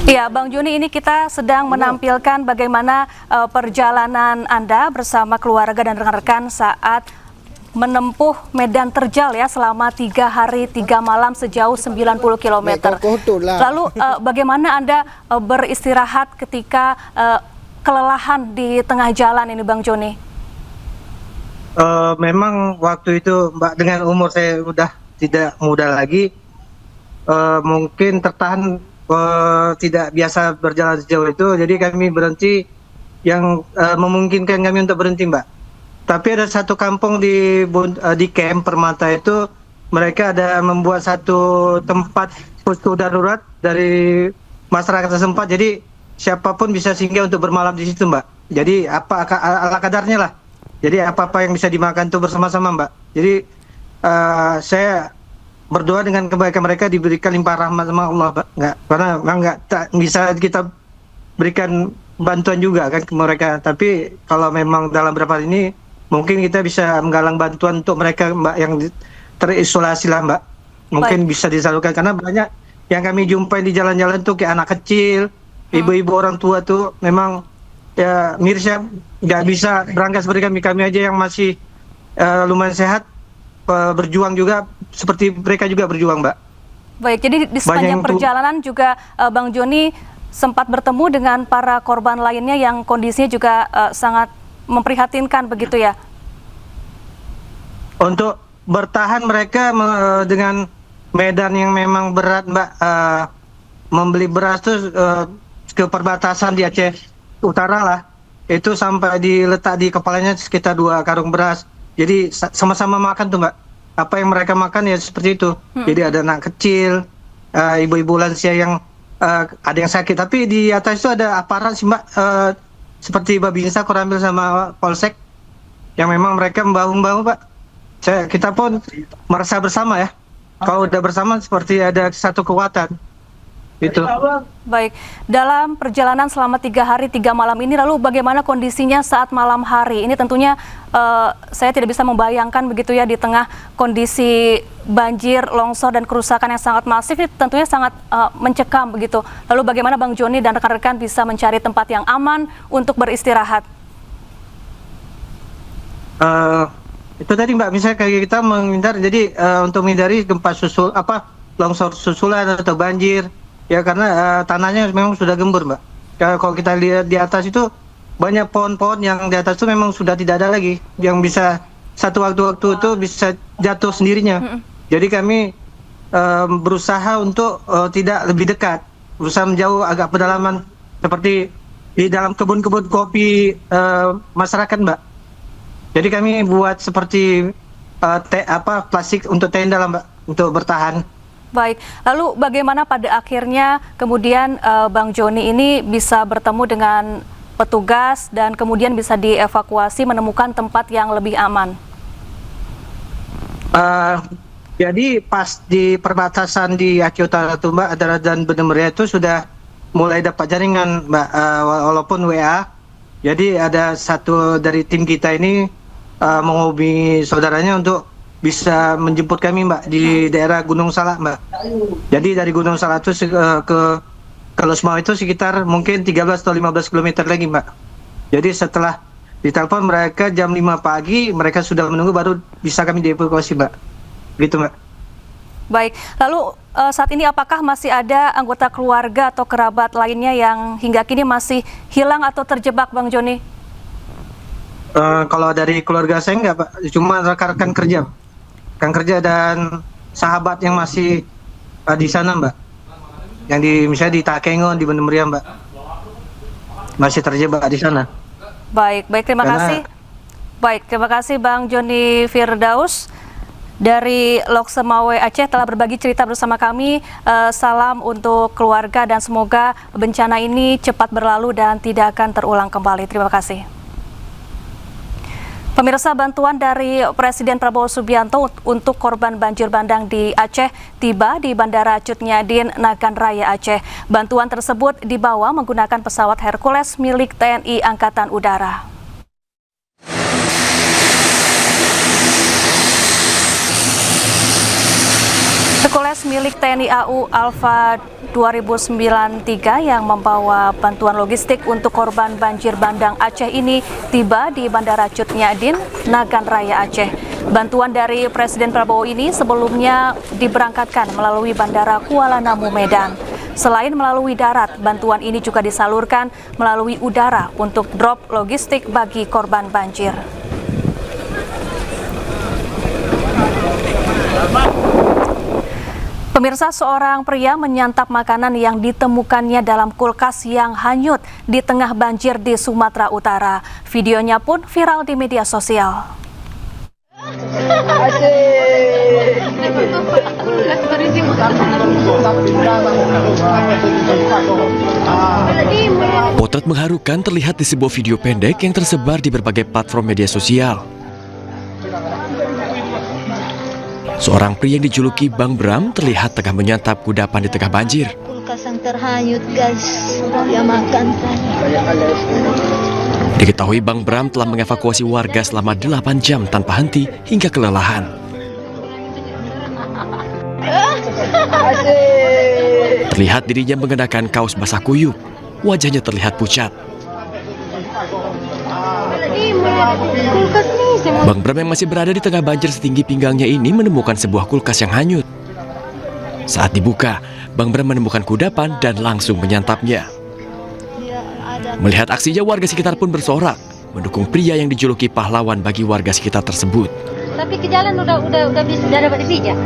Speaker 1: Iya, Bang Joni, ini kita sedang menampilkan bagaimana perjalanan Anda bersama keluarga dan rekan-rekan saat menempuh medan terjal ya selama 3 hari 3 malam sejauh 90 km. Lalu bagaimana Anda beristirahat ketika kelelahan di tengah jalan ini, Bang Joni?
Speaker 21: Memang waktu itu, Mbak, dengan umur saya udah tidak muda lagi, mungkin tertahan tidak biasa berjalan sejauh itu, jadi kami berhenti yang memungkinkan kami untuk berhenti, Mbak. Tapi ada satu kampung di camp Permata itu, mereka ada membuat satu tempat posko darurat dari masyarakat setempat, jadi siapapun bisa singgah untuk bermalam di situ, Mbak. Jadi ala kadarnya lah. Jadi apa-apa yang bisa dimakan itu bersama-sama, Mbak. Jadi saya berdoa dengan kebaikan mereka diberikan limpah rahmat sama Allah, Mbak. Karena memang tak bisa kita berikan bantuan juga kan ke mereka. Tapi kalau memang dalam beberapa hari ini mungkin kita bisa menggalang bantuan untuk mereka, Mbak, yang terisolasi lah, Mbak. Mungkin bisa disalurkan karena banyak yang kami jumpai di jalan-jalan tuh kayak anak kecil, ibu-ibu, orang tua tuh memang ya mirisnya nggak bisa berangkat seperti kami aja yang masih lumayan sehat, berjuang juga seperti mereka juga berjuang, Mbak.
Speaker 1: Baik, jadi di sepanjang perjalanan juga Bang Joni sempat bertemu dengan para korban lainnya yang kondisinya juga sangat memprihatinkan begitu ya?
Speaker 21: Untuk bertahan mereka dengan medan yang memang berat, Mbak, membeli beras tuh ke perbatasan di Aceh Utara lah, itu sampai diletak di kepalanya sekitar 2 karung beras. Jadi sama-sama makan tuh, Mbak. Apa yang mereka makan ya seperti itu. Jadi ada anak kecil, ibu-ibu lansia yang ada yang sakit. Tapi di atas itu ada aparat sih, Mbak, seperti Babinsa, Koramil sama Polsek, yang memang mereka membahu-membahu, Pak. Kita pun merasa bersama ya. kalau udah bersama seperti ada satu kekuatan. Itu.
Speaker 1: Baik, dalam perjalanan selama 3 hari 3 malam ini, lalu bagaimana kondisinya saat malam hari? Ini tentunya saya tidak bisa membayangkan begitu ya, di tengah kondisi banjir, longsor, dan kerusakan yang sangat masif, ini tentunya sangat mencekam begitu. Lalu bagaimana Bang Joni dan rekan-rekan bisa mencari tempat yang aman untuk beristirahat?
Speaker 21: Itu tadi Mbak, misalnya kayak kita menghindar, jadi untuk menghindari gempa longsor susulan atau banjir. Ya karena tanahnya memang sudah gembur, Mbak. Kalau kita lihat di atas itu banyak pohon-pohon yang di atas itu memang sudah tidak ada lagi, yang bisa satu waktu-waktu itu bisa jatuh sendirinya. Jadi kami berusaha untuk tidak lebih dekat, berusaha menjauh agak pedalaman seperti di dalam kebun-kebun kopi masyarakat, Mbak. Jadi kami buat seperti plastik untuk tenda lah, Mbak, untuk bertahan.
Speaker 1: Baik, lalu bagaimana pada akhirnya kemudian Bang Joni ini bisa bertemu dengan petugas dan kemudian bisa dievakuasi menemukan tempat yang lebih aman?
Speaker 21: Jadi pas di perbatasan di Aceh Utara itu, Mbak, dan Bendera Meriah itu sudah mulai dapat jaringan, Mbak, walaupun WA. Jadi ada satu dari tim kita ini menghubungi saudaranya untuk bisa menjemput kami, Mbak, di daerah Gunung Salak, Mbak. Jadi dari Gunung Salak itu ke Losmau itu sekitar mungkin 13 atau 15 km lagi, Mbak. Jadi setelah ditelepon mereka jam 5 pagi, mereka sudah menunggu, baru bisa kami dievakuasi, Mbak. Gitu, Mbak.
Speaker 1: Baik, lalu saat ini apakah masih ada anggota keluarga atau kerabat lainnya yang hingga kini masih hilang atau terjebak, Bang Joni?
Speaker 21: Kalau dari keluarga saya enggak, Pak. Cuma rekan-rekan kerja. Rekan kerja dan sahabat yang masih di sana, Mbak. Yang misalnya di Takengon, di Bendera Meriah, Mbak. Masih terjebak di sana.
Speaker 1: Baik, terima kasih. Baik, terima kasih Bang Joni Firdaus dari Loksemawe Aceh telah berbagi cerita bersama kami. Salam untuk keluarga dan semoga bencana ini cepat berlalu dan tidak akan terulang kembali. Terima kasih. Pemirsa, bantuan dari Presiden Prabowo Subianto untuk korban banjir bandang di Aceh tiba di Bandara Cut Nyadin, Nagan Raya, Aceh. Bantuan tersebut dibawa menggunakan pesawat Hercules milik TNI Angkatan Udara. Hercules milik TNI AU Alfa 2093 yang membawa bantuan logistik untuk korban banjir bandang Aceh ini tiba di Bandara Cut Nyadin, Nagan Raya, Aceh. Bantuan dari Presiden Prabowo ini sebelumnya diberangkatkan melalui Bandara Kuala Namu, Medan. Selain melalui darat, bantuan ini juga disalurkan melalui udara untuk drop logistik bagi korban banjir. Pemirsa, seorang pria menyantap makanan yang ditemukannya dalam kulkas yang hanyut di tengah banjir di Sumatera Utara. Videonya pun viral di media sosial.
Speaker 17: Potret mengharukan terlihat di sebuah video pendek yang tersebar di berbagai platform media sosial. Seorang pria yang dijuluki Bang Bram terlihat tengah menyantap kudapan di tengah banjir.
Speaker 2: Kulkas yang terhanyut, guys. Ya makan saya.
Speaker 17: Diketahui Bang Bram telah mengevakuasi warga selama 8 jam tanpa henti hingga kelelahan. Terlihat dirinya mengenakan kaos basah kuyup. Wajahnya terlihat pucat. Bang Bram yang masih berada di tengah banjir setinggi pinggangnya ini menemukan sebuah kulkas yang hanyut. Saat dibuka, Bang Bram menemukan kudapan dan langsung menyantapnya. Melihat aksinya, warga sekitar pun bersorak mendukung pria yang dijuluki pahlawan bagi warga sekitar tersebut.
Speaker 2: Tapi ke jalan udah bisa dapat dipijak.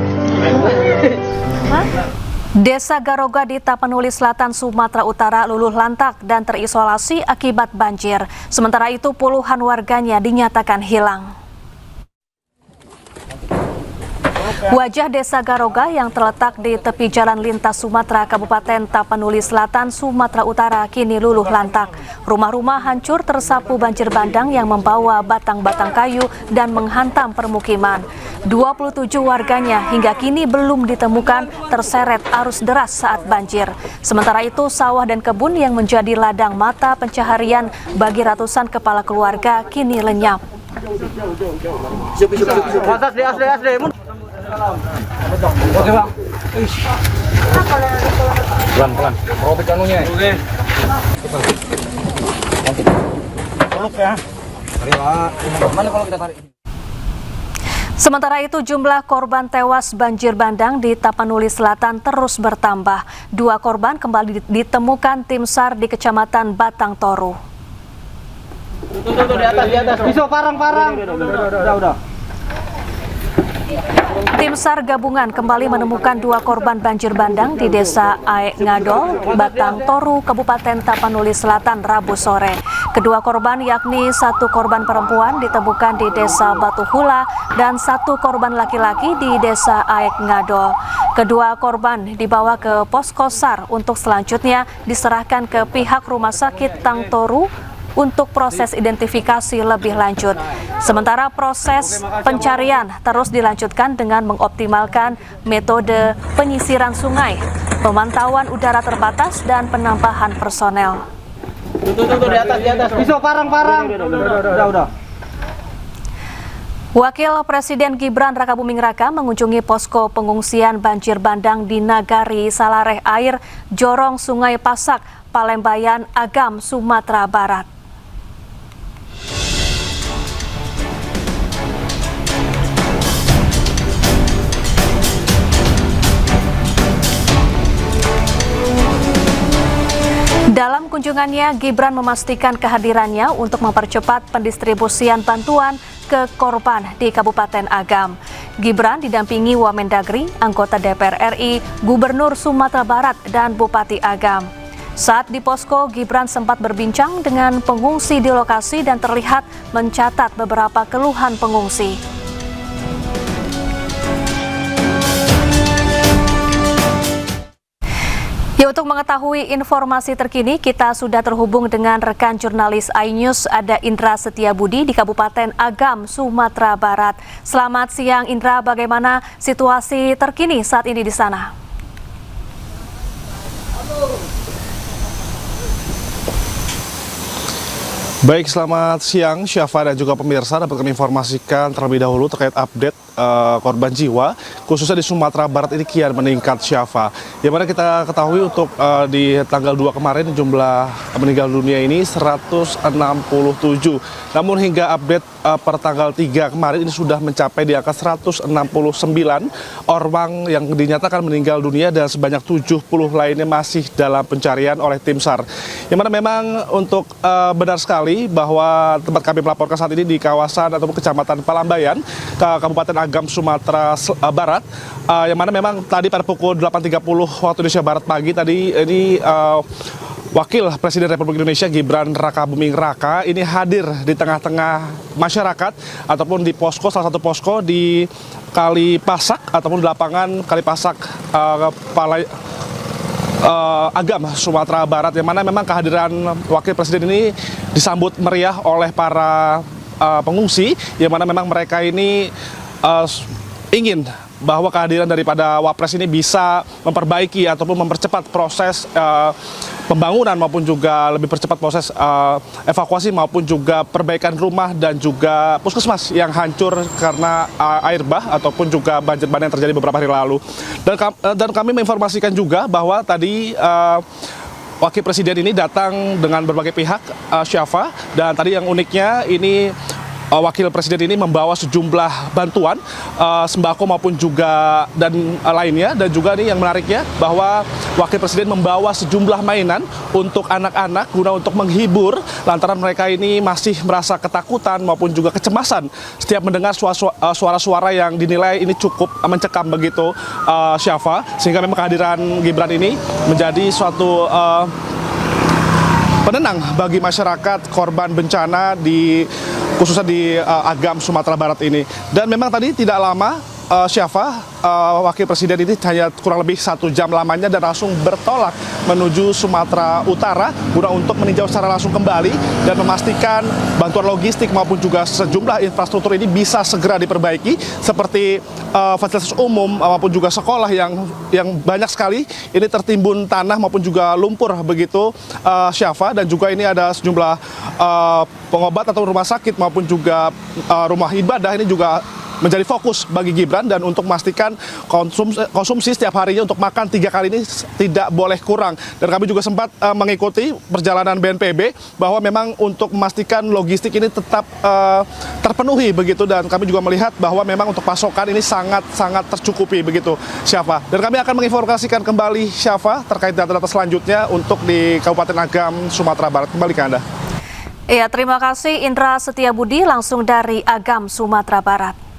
Speaker 1: Desa Garoga di Tapanuli Selatan, Sumatera Utara luluh lantak dan terisolasi akibat banjir. Sementara itu puluhan warganya dinyatakan hilang. Wajah Desa Garoga yang terletak di tepi Jalan Lintas Sumatera, Kabupaten Tapanuli Selatan, Sumatera Utara kini luluh lantak. Rumah-rumah hancur tersapu banjir bandang yang membawa batang-batang kayu dan menghantam permukiman. 27 warganya hingga kini belum ditemukan terseret arus deras saat banjir. Sementara itu, sawah dan kebun yang menjadi ladang mata pencaharian bagi ratusan kepala keluarga kini lenyap.
Speaker 6: Oke bang. Pelan-pelan. Robek kanunya. Oke. Peluk ya. Mana kalau kita tarik?
Speaker 1: Sementara itu, jumlah korban tewas banjir bandang di Tapanuli Selatan terus bertambah. 2 korban kembali ditemukan tim SAR di Kecamatan Batang Toru.
Speaker 14: Tuh, di atas. Pisau parang. Udah.
Speaker 1: Tim SAR gabungan kembali menemukan 2 korban banjir bandang di Desa Aek Ngadol, Batang Toru, Kabupaten Tapanuli Selatan, Rabu sore. Kedua korban yakni 1 korban perempuan ditemukan di Desa Batu Hula dan 1 korban laki-laki di Desa Aek Ngadol. Kedua korban dibawa ke posko SAR untuk selanjutnya diserahkan ke pihak Rumah Sakit Tang Toru untuk proses identifikasi lebih lanjut. Sementara proses pencarian terus dilanjutkan dengan mengoptimalkan metode penyisiran sungai, pemantauan udara terbatas, dan penambahan personel.
Speaker 14: Tuh, di atas. Pisau parang. Udah.
Speaker 1: Wakil Presiden Gibran Rakabuming Raka mengunjungi posko pengungsian banjir bandang di Nagari Salareh Air, Jorong Sungai Pasak, Palembayan, Agam, Sumatera Barat. Dalam kunjungannya, Gibran memastikan kehadirannya untuk mempercepat pendistribusian bantuan ke korban di Kabupaten Agam. Gibran didampingi Wamendagri, anggota DPR RI, Gubernur Sumatera Barat, dan Bupati Agam. Saat di posko, Gibran sempat berbincang dengan pengungsi di lokasi dan terlihat mencatat beberapa keluhan pengungsi. Ya, untuk mengetahui informasi terkini, kita sudah terhubung dengan rekan jurnalis iNews, ada Indra Setiabudi di Kabupaten Agam, Sumatera Barat. Selamat siang Indra, bagaimana situasi terkini saat ini di sana?
Speaker 4: Baik, selamat siang Syafa dan juga pemirsa. Dapat kami informasikan terlebih dahulu terkait update korban jiwa khususnya di Sumatera Barat ini kian meningkat, Syafa. Yang mana kita ketahui untuk di tanggal 2 kemarin jumlah meninggal dunia ini 167. Namun hingga update per tanggal 3 kemarin ini sudah mencapai di angka 169 orang yang dinyatakan meninggal dunia dan sebanyak 70 lainnya masih dalam pencarian oleh tim SAR. Yang mana memang untuk benar sekali bahwa tempat kami melaporkan saat ini di kawasan ataupun Kecamatan Palembayan, Kabupaten Agam, Sumatera Barat, yang mana memang tadi pada pukul 8.30 waktu Indonesia Barat pagi tadi ini Wakil Presiden Republik Indonesia Gibran Rakabuming Raka ini hadir di tengah-tengah masyarakat ataupun di posko, salah satu posko di Kalipasak ataupun di lapangan Kalipasak Agam, Sumatera Barat, yang mana memang kehadiran Wakil Presiden ini disambut meriah oleh para pengungsi, yang mana memang mereka ini ingin bahwa kehadiran daripada Wapres ini bisa memperbaiki ataupun mempercepat proses pembangunan maupun juga lebih percepat proses evakuasi maupun juga perbaikan rumah dan juga puskesmas yang hancur karena air bah ataupun juga banjir bandang yang terjadi beberapa hari lalu. Dan kami menginformasikan juga bahwa tadi Wakil Presiden ini datang dengan berbagai pihak, Syafa, dan tadi yang uniknya ini Wakil Presiden ini membawa sejumlah bantuan sembako maupun juga dan lainnya, dan juga nih yang menariknya bahwa Wakil Presiden membawa sejumlah mainan untuk anak-anak guna untuk menghibur lantaran mereka ini masih merasa ketakutan maupun juga kecemasan setiap mendengar suara-suara yang dinilai ini cukup mencekam begitu, Syafa, sehingga memang kehadiran Gibran ini menjadi suatu penenang bagi masyarakat korban bencana khususnya di Agam, Sumatera Barat ini. Dan memang tadi tidak lama Syafa, Wakil Presiden ini hanya kurang lebih 1 jam lamanya dan langsung bertolak menuju Sumatera Utara guna untuk meninjau secara langsung kembali dan memastikan bantuan logistik maupun juga sejumlah infrastruktur ini bisa segera diperbaiki seperti fasilitas umum maupun juga sekolah yang banyak sekali ini tertimbun tanah maupun juga lumpur begitu, Syafa, dan juga ini ada sejumlah pengobat atau rumah sakit maupun juga rumah ibadah ini juga menjadi fokus bagi Gibran, dan untuk memastikan konsumsi setiap harinya untuk makan 3 kali ini tidak boleh kurang. Dan kami juga sempat mengikuti perjalanan BNPB bahwa memang untuk memastikan logistik ini tetap terpenuhi begitu, dan kami juga melihat bahwa memang untuk pasokan ini sangat tercukupi begitu, Syafa. Dan kami akan menginformasikan kembali, Syafa, terkait data-data selanjutnya untuk di Kabupaten Agam, Sumatera Barat. Kembali ke Anda.
Speaker 1: Iya, terima kasih Indra Setiabudi langsung dari Agam, Sumatera Barat.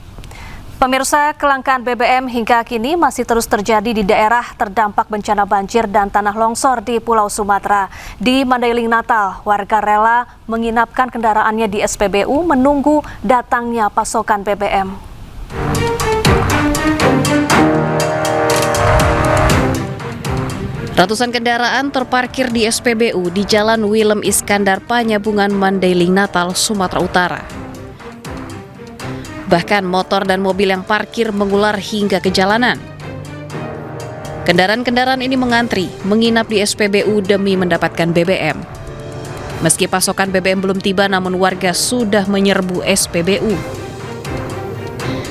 Speaker 1: Pemirsa, kelangkaan BBM hingga kini masih terus terjadi di daerah terdampak bencana banjir dan tanah longsor di Pulau Sumatera. Di Mandailing Natal, warga rela menginapkan kendaraannya di SPBU menunggu datangnya pasokan BBM. Ratusan kendaraan terparkir di SPBU di Jalan Willem Iskandar Panyabungan, Mandailing Natal, Sumatera Utara. Bahkan motor dan mobil yang parkir mengular hingga ke jalanan. Kendaraan-kendaraan ini mengantri, menginap di SPBU demi mendapatkan BBM. Meski pasokan BBM belum tiba, namun warga sudah menyerbu SPBU.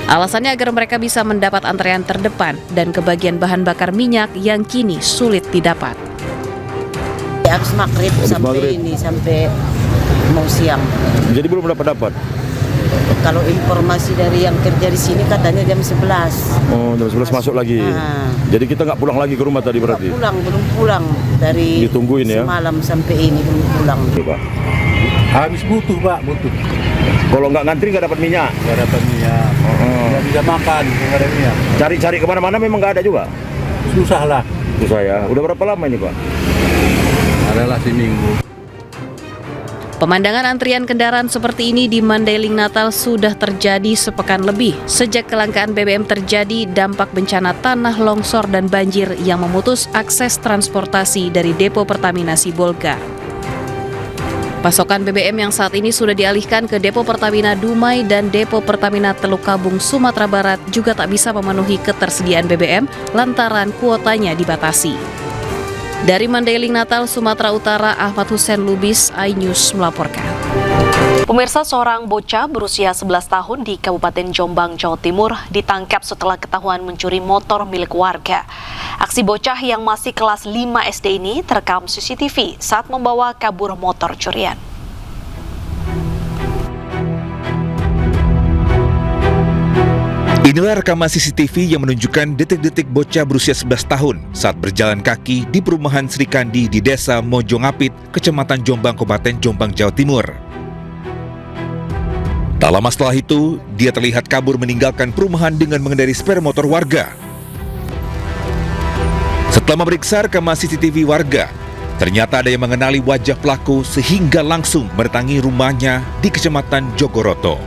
Speaker 1: Alasannya agar mereka bisa mendapat antrean terdepan dan kebagian bahan bakar minyak yang kini sulit didapat.
Speaker 7: Habis maghrib sampai ini, sampai mau siang.
Speaker 22: Jadi belum dapat?
Speaker 7: Kalau informasi dari yang kerja di sini katanya jam 11.
Speaker 22: Oh, jam 11 masuk lagi. Jadi kita nggak pulang lagi ke rumah tadi berarti?
Speaker 7: Belum pulang dari
Speaker 22: ditungguin ya?
Speaker 7: Semalam sampai ini belum pulang.
Speaker 22: Pak. Habis butuh Pak, butuh. Kalau nggak ngantri nggak dapat minyak? Nggak dapat minyak. Nggak bisa makan, nggak ada minyak. Cari-cari kemana-mana memang nggak ada juga? Susah lah. Susah ya. Udah berapa lama ini Pak? Adalah seminggu.
Speaker 1: Pemandangan antrian kendaraan seperti ini di Mandailing Natal sudah terjadi sepekan lebih. Sejak kelangkaan BBM terjadi, dampak bencana tanah longsor dan banjir yang memutus akses transportasi dari depo Pertamina Sibolga. Pasokan BBM yang saat ini sudah dialihkan ke depo Pertamina Dumai dan depo Pertamina Teluk Kabung, Sumatera Barat juga tak bisa memenuhi ketersediaan BBM lantaran kuotanya dibatasi. Dari Mandailing Natal, Sumatera Utara, Ahmad Hussein Lubis, iNews melaporkan. Pemirsa, seorang bocah berusia 11 tahun di Kabupaten Jombang, Jawa Timur ditangkap setelah ketahuan mencuri motor milik warga. Aksi bocah yang masih kelas 5 SD ini terekam CCTV saat membawa kabur motor curian.
Speaker 23: Inilah rekaman CCTV yang menunjukkan detik-detik bocah berusia 11 tahun saat berjalan kaki di perumahan Sri Kandi di Desa Mojongapit, Kecamatan Jombang, Kabupaten Jombang, Jawa Timur. Tak lama setelah itu, dia terlihat kabur meninggalkan perumahan dengan mengendarai sepeda motor warga. Setelah memeriksa rekaman CCTV warga, ternyata ada yang mengenali wajah pelaku sehingga langsung mendatangi rumahnya di Kecamatan Jogoroto.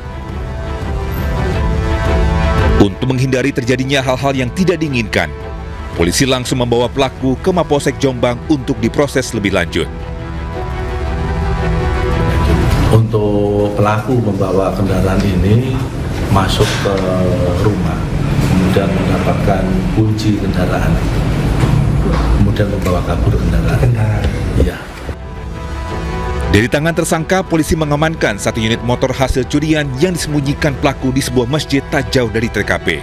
Speaker 23: Untuk menghindari terjadinya hal-hal yang tidak diinginkan, polisi langsung membawa pelaku ke Mapolsek Jombang untuk diproses lebih lanjut.
Speaker 24: Untuk pelaku membawa kendaraan ini masuk ke rumah, kemudian mendapatkan kunci kendaraan, kemudian membawa kabur kendaraan. Iya.
Speaker 23: Dari tangan tersangka, polisi mengamankan 1 unit motor hasil curian yang disembunyikan pelaku di sebuah masjid tak jauh dari TKP.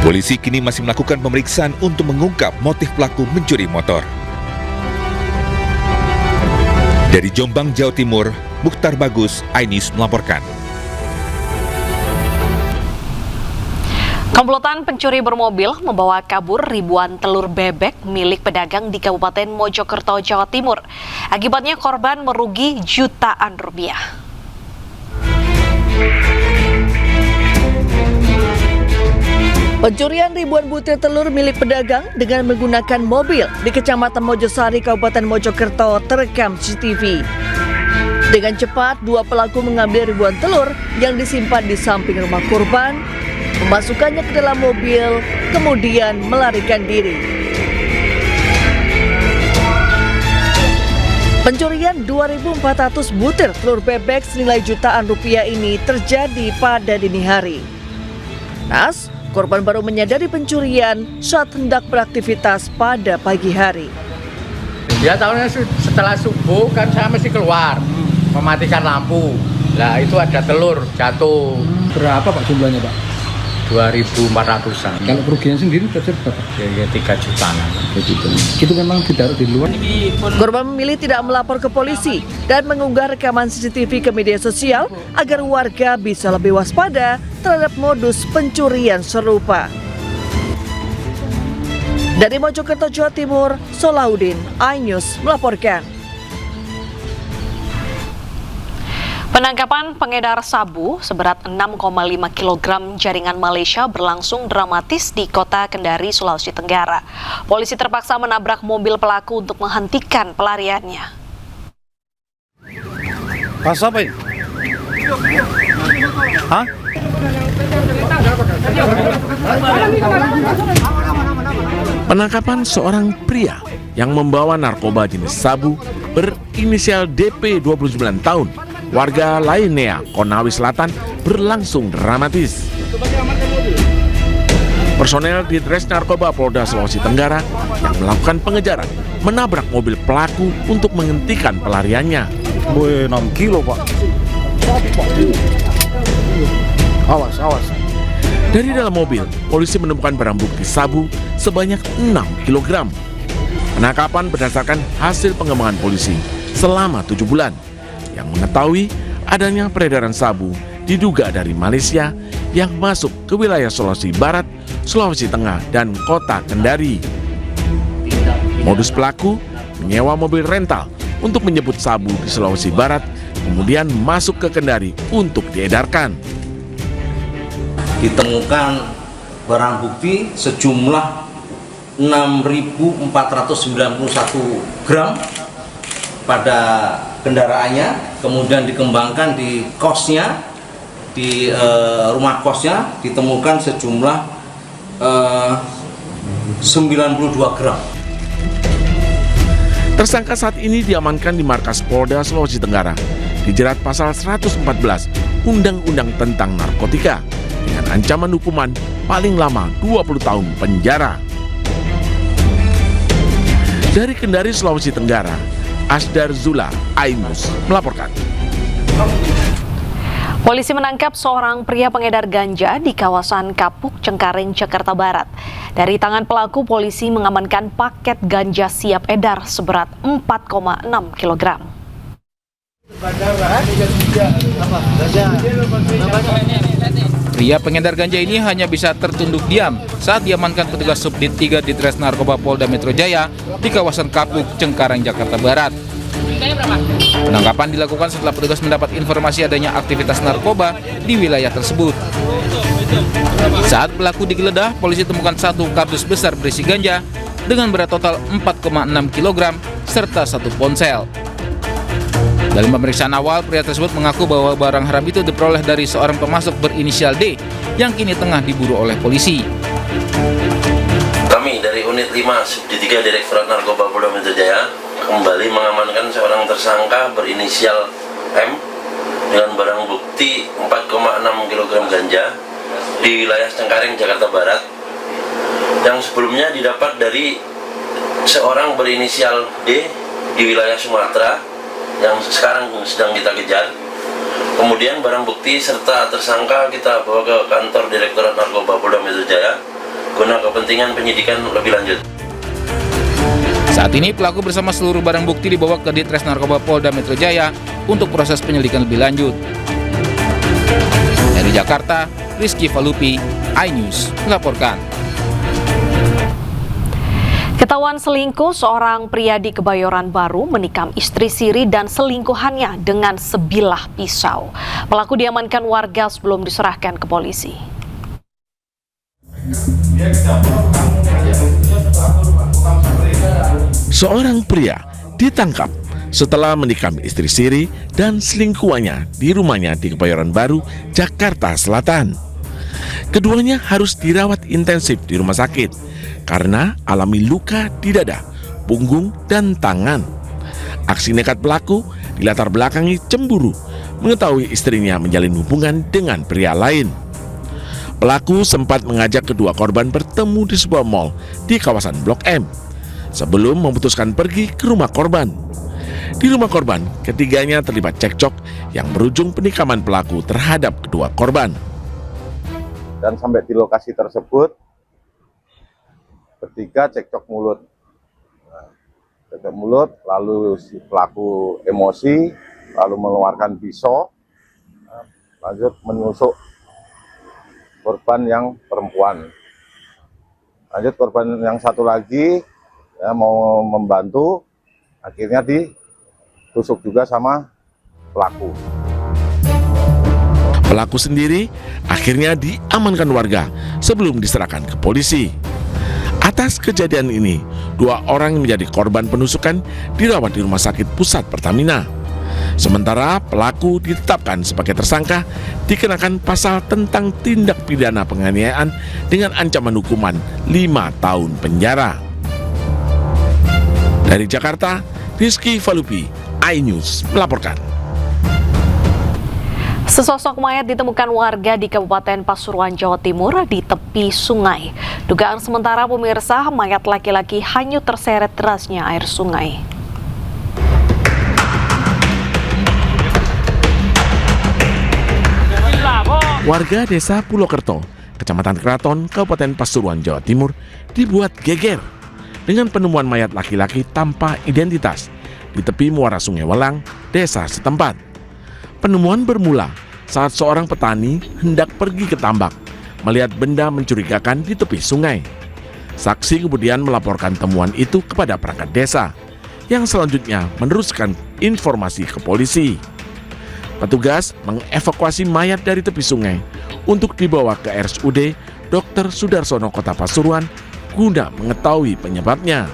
Speaker 23: Polisi kini masih melakukan pemeriksaan untuk mengungkap motif pelaku mencuri motor. Dari Jombang, Jawa Timur, Mukhtar Bagus, iNews melaporkan.
Speaker 1: Komplotan pencuri bermobil membawa kabur ribuan telur bebek milik pedagang di Kabupaten Mojokerto, Jawa Timur. Akibatnya korban merugi jutaan rupiah.
Speaker 25: Pencurian ribuan butir telur milik pedagang dengan menggunakan mobil di Kecamatan Mojosari, Kabupaten Mojokerto terekam CCTV. Dengan cepat, 2 pelaku mengambil ribuan telur yang disimpan di samping rumah korban memasukkannya ke dalam mobil, kemudian melarikan diri. Pencurian 2.400 butir telur bebek senilai jutaan rupiah ini terjadi pada dini hari. Nas, korban baru menyadari pencurian saat hendak beraktivitas pada pagi hari.
Speaker 6: Dia tahunya setelah subuh kan saya mesti keluar mematikan lampu. Lah itu ada telur jatuh.
Speaker 14: Berapa Pak jumlahnya Pak?
Speaker 6: 2.400-an.
Speaker 14: Kalau kerugian sendiri terjadi berapa?
Speaker 6: Ya 3 jutaan.
Speaker 14: Itu memang ditaruh di luar.
Speaker 25: Korban memilih tidak melapor ke polisi dan mengunggah rekaman CCTV ke media sosial agar warga bisa lebih waspada terhadap modus pencurian serupa. Dari Mojokerto, Jawa Timur, Solahuddin, iNews melaporkan.
Speaker 1: Penangkapan pengedar sabu seberat 6,5 kg jaringan Malaysia berlangsung dramatis di kota Kendari, Sulawesi Tenggara. Polisi terpaksa menabrak mobil pelaku untuk menghentikan pelariannya.
Speaker 14: Pas apa ini? Hah?
Speaker 8: Penangkapan seorang pria yang membawa narkoba jenis sabu berinisial DP 29 tahun, warga Lainea, Konawe Selatan berlangsung dramatis. Personel di Ditres Narkoba Polda Sulawesi Tenggara yang melakukan pengejaran menabrak mobil pelaku untuk menghentikan pelariannya.
Speaker 14: 6 kilo Pak. Awas.
Speaker 8: Dari dalam mobil, polisi menemukan barang bukti sabu sebanyak 6 kg. Penangkapan berdasarkan hasil pengembangan polisi selama 7 bulan yang mengetahui adanya peredaran sabu diduga dari Malaysia yang masuk ke wilayah Sulawesi Barat, Sulawesi Tengah, dan kota Kendari. Modus pelaku menyewa mobil rental untuk menjemput sabu di Sulawesi Barat, kemudian masuk ke Kendari untuk diedarkan.
Speaker 3: Ditemukan barang bukti sejumlah 6.491 gram pada kendaraannya, kemudian dikembangkan di kosnya, di rumah kosnya ditemukan sejumlah 92 gram.
Speaker 8: Tersangka saat ini diamankan di markas Polda Sulawesi Tenggara, dijerat pasal 114 Undang-Undang tentang Narkotika dengan ancaman hukuman paling lama 20 tahun penjara. Dari Kendari, Sulawesi Tenggara, Asdar Zula, iNews melaporkan.
Speaker 1: Polisi menangkap seorang pria pengedar ganja di kawasan Kapuk, Cengkareng, Jakarta Barat. Dari tangan pelaku, polisi mengamankan paket ganja siap edar seberat 4,6 kg.
Speaker 9: Pria pengedar ganja ini hanya bisa tertunduk diam saat diamankan petugas Subdit 3 Ditres Narkoba Polda Metro Jaya di kawasan Kapuk, Cengkareng, Jakarta Barat. Penangkapan dilakukan setelah petugas mendapat informasi adanya aktivitas narkoba di wilayah tersebut. Saat pelaku digeledah, polisi temukan 1 kardus besar berisi ganja dengan berat total 4,6 kg serta 1 ponsel. Dalam pemeriksaan awal, pria tersebut mengaku bahwa barang haram itu diperoleh dari seorang pemasok berinisial D yang kini tengah diburu oleh polisi.
Speaker 10: Kami dari Unit 5 Subdit 3 Direktorat Narkoba Polda Metro Jaya kembali mengamankan seorang tersangka berinisial M dengan barang bukti 4,6 kg ganja di wilayah Cengkareng, Jakarta Barat yang sebelumnya didapat dari seorang berinisial D di wilayah Sumatera yang sekarang sedang kita kejar. Kemudian barang bukti serta tersangka kita bawa ke kantor Direktorat Narkoba Polda Metro Jaya guna kepentingan penyidikan lebih lanjut.
Speaker 9: Saat ini pelaku bersama seluruh barang bukti dibawa ke Ditres Narkoba Polda Metro Jaya untuk proses penyelidikan lebih lanjut. Dari Jakarta, Rizky Falupi, iNews melaporkan.
Speaker 1: Ketahuan selingkuh, seorang pria di Kebayoran Baru menikam istri siri dan selingkuhannya dengan sebilah pisau. Pelaku diamankan warga sebelum diserahkan ke polisi.
Speaker 8: Seorang pria ditangkap setelah menikam istri siri dan selingkuhannya di rumahnya di Kebayoran Baru, Jakarta Selatan.
Speaker 5: Keduanya harus dirawat intensif di rumah sakit karena alami luka di dada, punggung, dan tangan. Aksi nekat pelaku dilatar belakangi cemburu mengetahui istrinya menjalin hubungan dengan pria lain. Pelaku sempat mengajak kedua korban bertemu di sebuah mal di kawasan Blok M sebelum memutuskan pergi ke rumah korban. Di rumah korban, ketiganya terlibat cekcok yang berujung penikaman pelaku terhadap kedua korban.
Speaker 22: Dan sampai di lokasi tersebut, bertiga cekcok mulut. Cekcok mulut, lalu si pelaku emosi, lalu mengeluarkan pisau, lanjut menusuk korban yang perempuan. Lanjut korban yang satu lagi ya, mau membantu, akhirnya ditusuk juga sama pelaku.
Speaker 5: Pelaku sendiri akhirnya diamankan warga sebelum diserahkan ke polisi. Atas kejadian ini, 2 orang yang menjadi korban penusukan dirawat di Rumah Sakit Pusat Pertamina. Sementara pelaku ditetapkan sebagai tersangka dikenakan pasal tentang tindak pidana penganiayaan dengan ancaman hukuman 5 tahun penjara. Dari Jakarta, Rizky Falupi, iNews melaporkan.
Speaker 1: Sesosok mayat ditemukan warga di Kabupaten Pasuruan, Jawa Timur di tepi sungai. Dugaan sementara pemirsa, mayat laki-laki hanyut terseret derasnya air sungai.
Speaker 5: Warga desa Pulokerto, Kecamatan Keraton, Kabupaten Pasuruan, Jawa Timur dibuat geger dengan penemuan mayat laki-laki tanpa identitas di tepi muara Sungai Welang, desa setempat. Penemuan bermula saat seorang petani hendak pergi ke tambak melihat benda mencurigakan di tepi sungai. Saksi kemudian melaporkan temuan itu kepada perangkat desa yang selanjutnya meneruskan informasi ke polisi. Petugas mengevakuasi mayat dari tepi sungai untuk dibawa ke RSUD Dr. Sudarsono Kota Pasuruan guna mengetahui penyebabnya.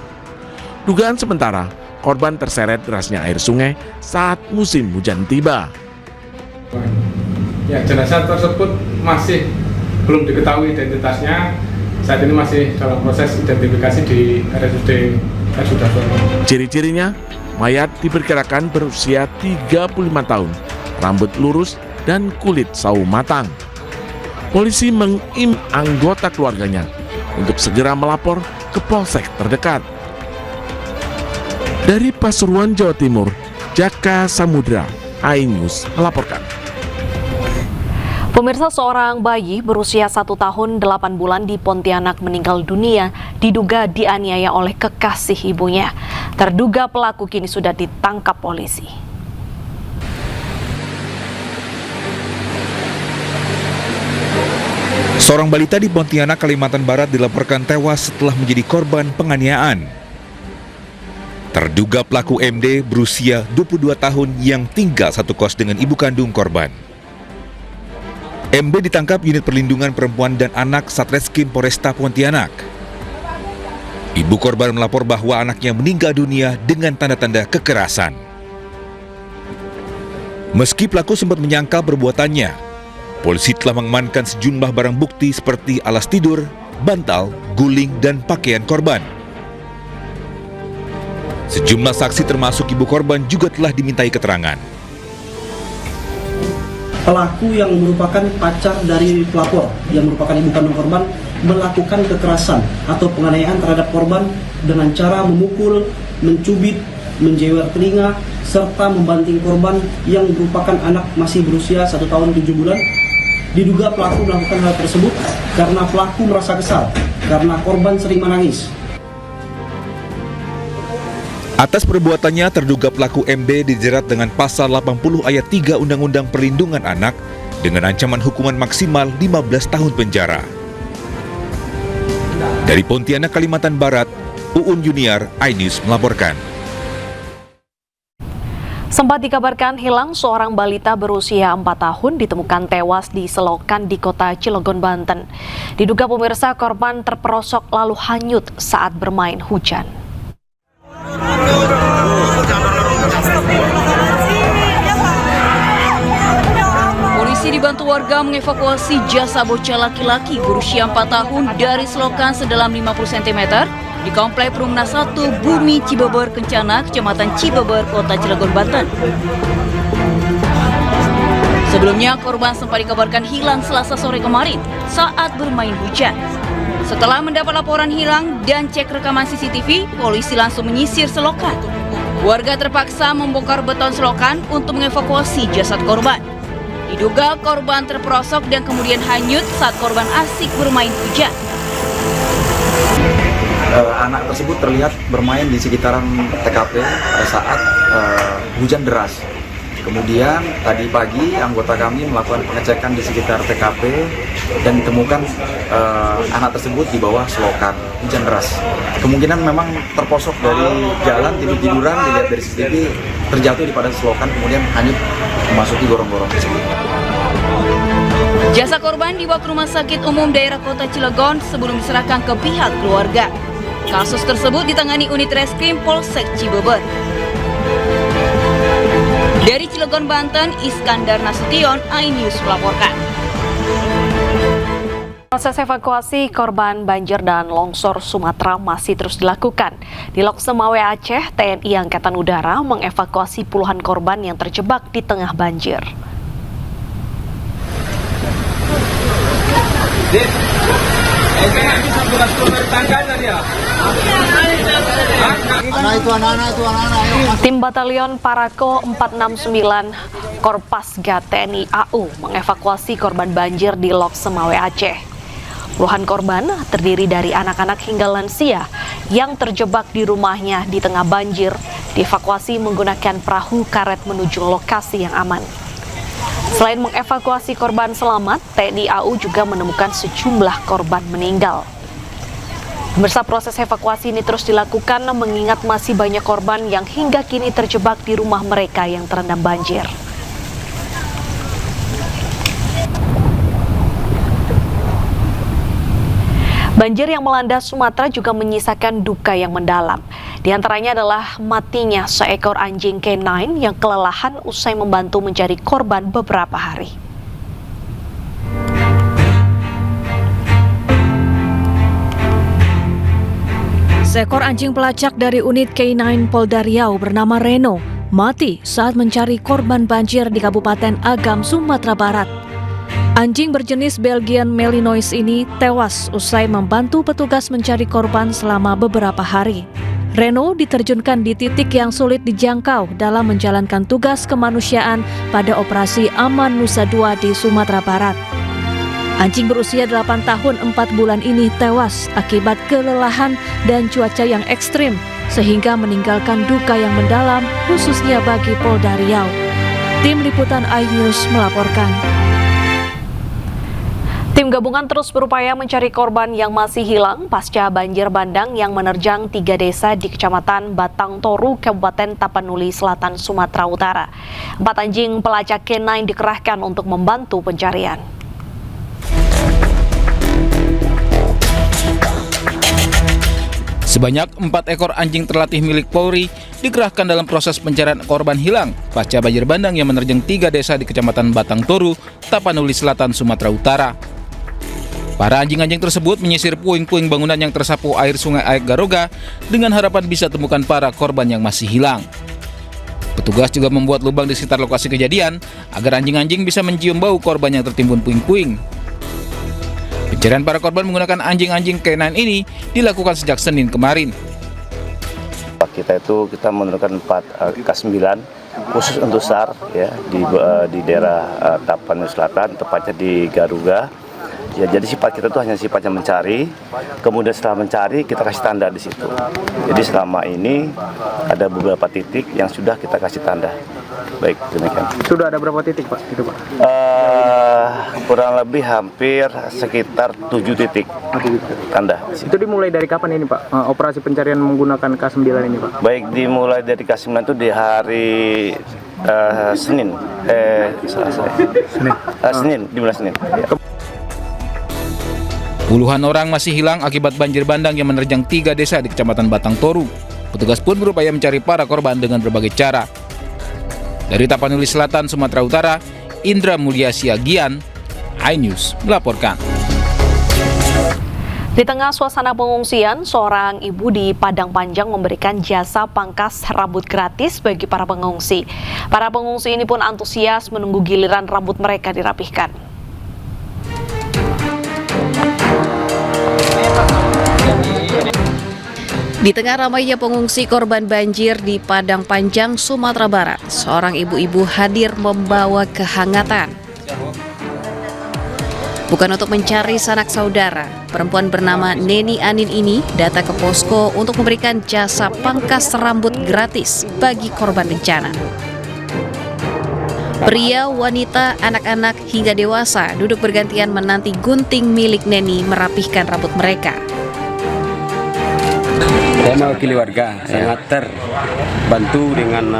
Speaker 5: Dugaan sementara, korban terseret derasnya air sungai saat musim hujan tiba.
Speaker 11: Ya, jenazah tersebut masih belum diketahui identitasnya. Saat ini masih dalam proses identifikasi di RSUD Sudarsono.
Speaker 5: Ciri-cirinya, mayat diperkirakan berusia 35 tahun, rambut lurus dan kulit sawo matang. Polisi mengimbau anggota keluarganya untuk segera melapor ke polsek terdekat. Dari Pasuruan, Jawa Timur, Jaka Samudra, iNews melaporkan.
Speaker 1: Pemirsa, seorang bayi berusia 1 tahun 8 bulan di Pontianak meninggal dunia diduga dianiaya oleh kekasih ibunya. Terduga pelaku kini sudah ditangkap polisi.
Speaker 23: Seorang balita di Pontianak, Kalimantan Barat dilaporkan tewas setelah menjadi korban penganiayaan. Terduga pelaku MD berusia 22 tahun yang tinggal satu kos dengan ibu kandung korban. MD ditangkap unit perlindungan perempuan dan anak Satreskrim Polresta Pontianak. Ibu korban melapor bahwa anaknya meninggal dunia dengan tanda-tanda kekerasan. Meski pelaku sempat menyangkal perbuatannya, polisi telah mengamankan sejumlah barang bukti seperti alas tidur, bantal, guling, dan pakaian korban. Sejumlah saksi termasuk ibu korban juga telah dimintai keterangan.
Speaker 13: Pelaku yang merupakan pacar dari pelapor, yang merupakan ibu kandung korban, melakukan kekerasan atau penganiayaan terhadap korban dengan cara memukul, mencubit, menjewer telinga, serta membanting korban yang merupakan anak masih berusia 1 tahun 7 bulan. Diduga pelaku melakukan hal tersebut karena pelaku merasa kesal karena korban sering menangis.
Speaker 23: Atas perbuatannya, terduga pelaku MD dijerat dengan pasal 80 ayat 3 Undang-Undang Perlindungan Anak dengan ancaman hukuman maksimal 15 tahun penjara. Dari Pontianak, Kalimantan Barat, Uun Junior, iNews melaporkan.
Speaker 1: Sempat dikabarkan hilang, seorang balita berusia 4 tahun ditemukan tewas di selokan di kota Cilegon, Banten. Diduga pemirsa, korban terperosok lalu hanyut saat bermain hujan.
Speaker 15: Polisi dibantu
Speaker 12: warga mengevakuasi jasad bocah laki-laki berusia 4 tahun dari selokan sedalam 50 cm di Komplek Perumna 1 Bumi Cibeber Kencana, Kecamatan Cibeber, Kota Cilegon, Banten. Sebelumnya, korban sempat dikabarkan hilang Selasa sore kemarin saat bermain hujan. Setelah mendapat laporan hilang dan cek rekaman CCTV, polisi langsung menyisir selokan. Warga terpaksa membongkar beton selokan untuk mengevakuasi jasad korban. Diduga korban terperosok dan kemudian hanyut saat korban asik bermain hujan.
Speaker 15: Anak tersebut terlihat bermain di sekitaran TKP pada saat hujan deras. Kemudian tadi pagi anggota kami melakukan pengecekan di sekitar TKP dan ditemukan anak tersebut di bawah selokan hujan deras. Kemungkinan memang terposok dari jalan, tidur-tiduran, dilihat dari CCTV terjatuh di pada selokan kemudian hanyut memasuki gorong-gorong tersebut.
Speaker 12: Jasad korban dibawa ke Rumah Sakit Umum Daerah Kota Cilegon sebelum diserahkan ke pihak keluarga. Kasus tersebut ditangani unit Reskrim Polsek Cibeber. Dari Cilegon, Banten, Iskandar Nasution, iNews melaporkan.
Speaker 1: Proses evakuasi korban banjir dan longsor Sumatera masih terus dilakukan. Di Lok Semawe, Aceh, TNI Angkatan Udara mengevakuasi puluhan korban yang terjebak di tengah banjir. Tim Batalion Parako 469 Korpasga TNI AU mengevakuasi korban banjir di Lok Semawe, Aceh. Puluhan korban terdiri dari anak-anak hingga lansia yang terjebak di rumahnya di tengah banjir dievakuasi menggunakan perahu karet menuju lokasi yang aman. Selain mengevakuasi korban selamat, TNI AU juga menemukan sejumlah korban meninggal. Pemirsa, proses evakuasi ini terus dilakukan mengingat masih banyak korban yang hingga kini terjebak di rumah mereka yang terendam banjir. Banjir yang melanda Sumatera juga menyisakan duka yang mendalam. Di antaranya adalah matinya seekor anjing K9 yang kelelahan usai membantu mencari korban beberapa hari. Seekor anjing pelacak dari unit K9 Polda Riau bernama Reno mati saat mencari korban banjir di Kabupaten Agam, Sumatera Barat. Anjing berjenis Belgian Malinois ini tewas usai membantu petugas mencari korban selama beberapa hari. Reno diterjunkan di titik yang sulit dijangkau dalam menjalankan tugas kemanusiaan pada Operasi Aman Nusa Dua di Sumatera Barat. Anjing berusia 8 tahun 4 bulan ini tewas akibat kelelahan dan cuaca yang ekstrim sehingga meninggalkan duka yang mendalam khususnya bagi Polda Riau. Tim Liputan iNews melaporkan. Tim gabungan terus berupaya mencari korban yang masih hilang pasca banjir bandang yang menerjang 3 desa di Kecamatan Batang Toru, Kabupaten Tapanuli Selatan, Sumatera Utara. 4 anjing pelacak K9 dikerahkan untuk membantu pencarian.
Speaker 9: Sebanyak 4 ekor anjing terlatih milik Polri dikerahkan dalam proses pencarian korban hilang pasca banjir bandang yang menerjang 3 desa di Kecamatan Batang Toru, Tapanuli Selatan, Sumatera Utara. Para anjing-anjing tersebut menyisir puing-puing bangunan yang tersapu air Sungai Aek Garoga dengan harapan bisa temukan para korban yang masih hilang. Petugas juga membuat lubang di sekitar lokasi kejadian agar anjing-anjing bisa mencium bau korban yang tertimbun puing-puing. Pencarian para korban menggunakan anjing-anjing K9 ini dilakukan sejak Senin kemarin.
Speaker 16: Kita menurunkan 4 K9 khusus untuk SAR ya di daerah Tapanuli Selatan, tepatnya di Garuga. Ya, jadi sifat kita itu hanya sifatnya mencari, kemudian setelah mencari kita kasih tanda di situ. Jadi selama ini ada beberapa titik yang sudah kita kasih tanda. Baik, demikian.
Speaker 14: Sudah ada berapa titik, Pak? Itu, Pak?
Speaker 16: Kurang lebih hampir sekitar 7 titik tanda.
Speaker 14: Itu dimulai dari kapan ini, Pak? Operasi pencarian menggunakan K9 ini, Pak?
Speaker 16: Baik, dimulai dari K9 itu di hari Senin. Senin, di bulan Senin. Ya.
Speaker 9: Puluhan orang masih hilang akibat banjir bandang yang menerjang 3 desa di Kecamatan Batang Toru. Petugas pun berupaya mencari para korban dengan berbagai cara. Dari Tapanuli Selatan, Sumatera Utara, Indra Mulia Siagian, iNews melaporkan.
Speaker 1: Di tengah suasana pengungsian, seorang ibu di Padang Panjang memberikan jasa pangkas rambut gratis bagi para pengungsi. Para pengungsi ini pun antusias menunggu giliran rambut mereka dirapihkan. Di tengah ramainya pengungsi korban banjir di Padang Panjang, Sumatera Barat, seorang ibu-ibu hadir membawa kehangatan. Bukan untuk mencari sanak saudara, perempuan bernama Neni Anin ini datang ke posko untuk memberikan jasa pangkas rambut gratis bagi korban bencana. Pria, wanita, anak-anak hingga dewasa duduk bergantian menanti gunting milik Neni merapihkan rambut mereka.
Speaker 17: Saya mewakili warga, sangat terbantu dengan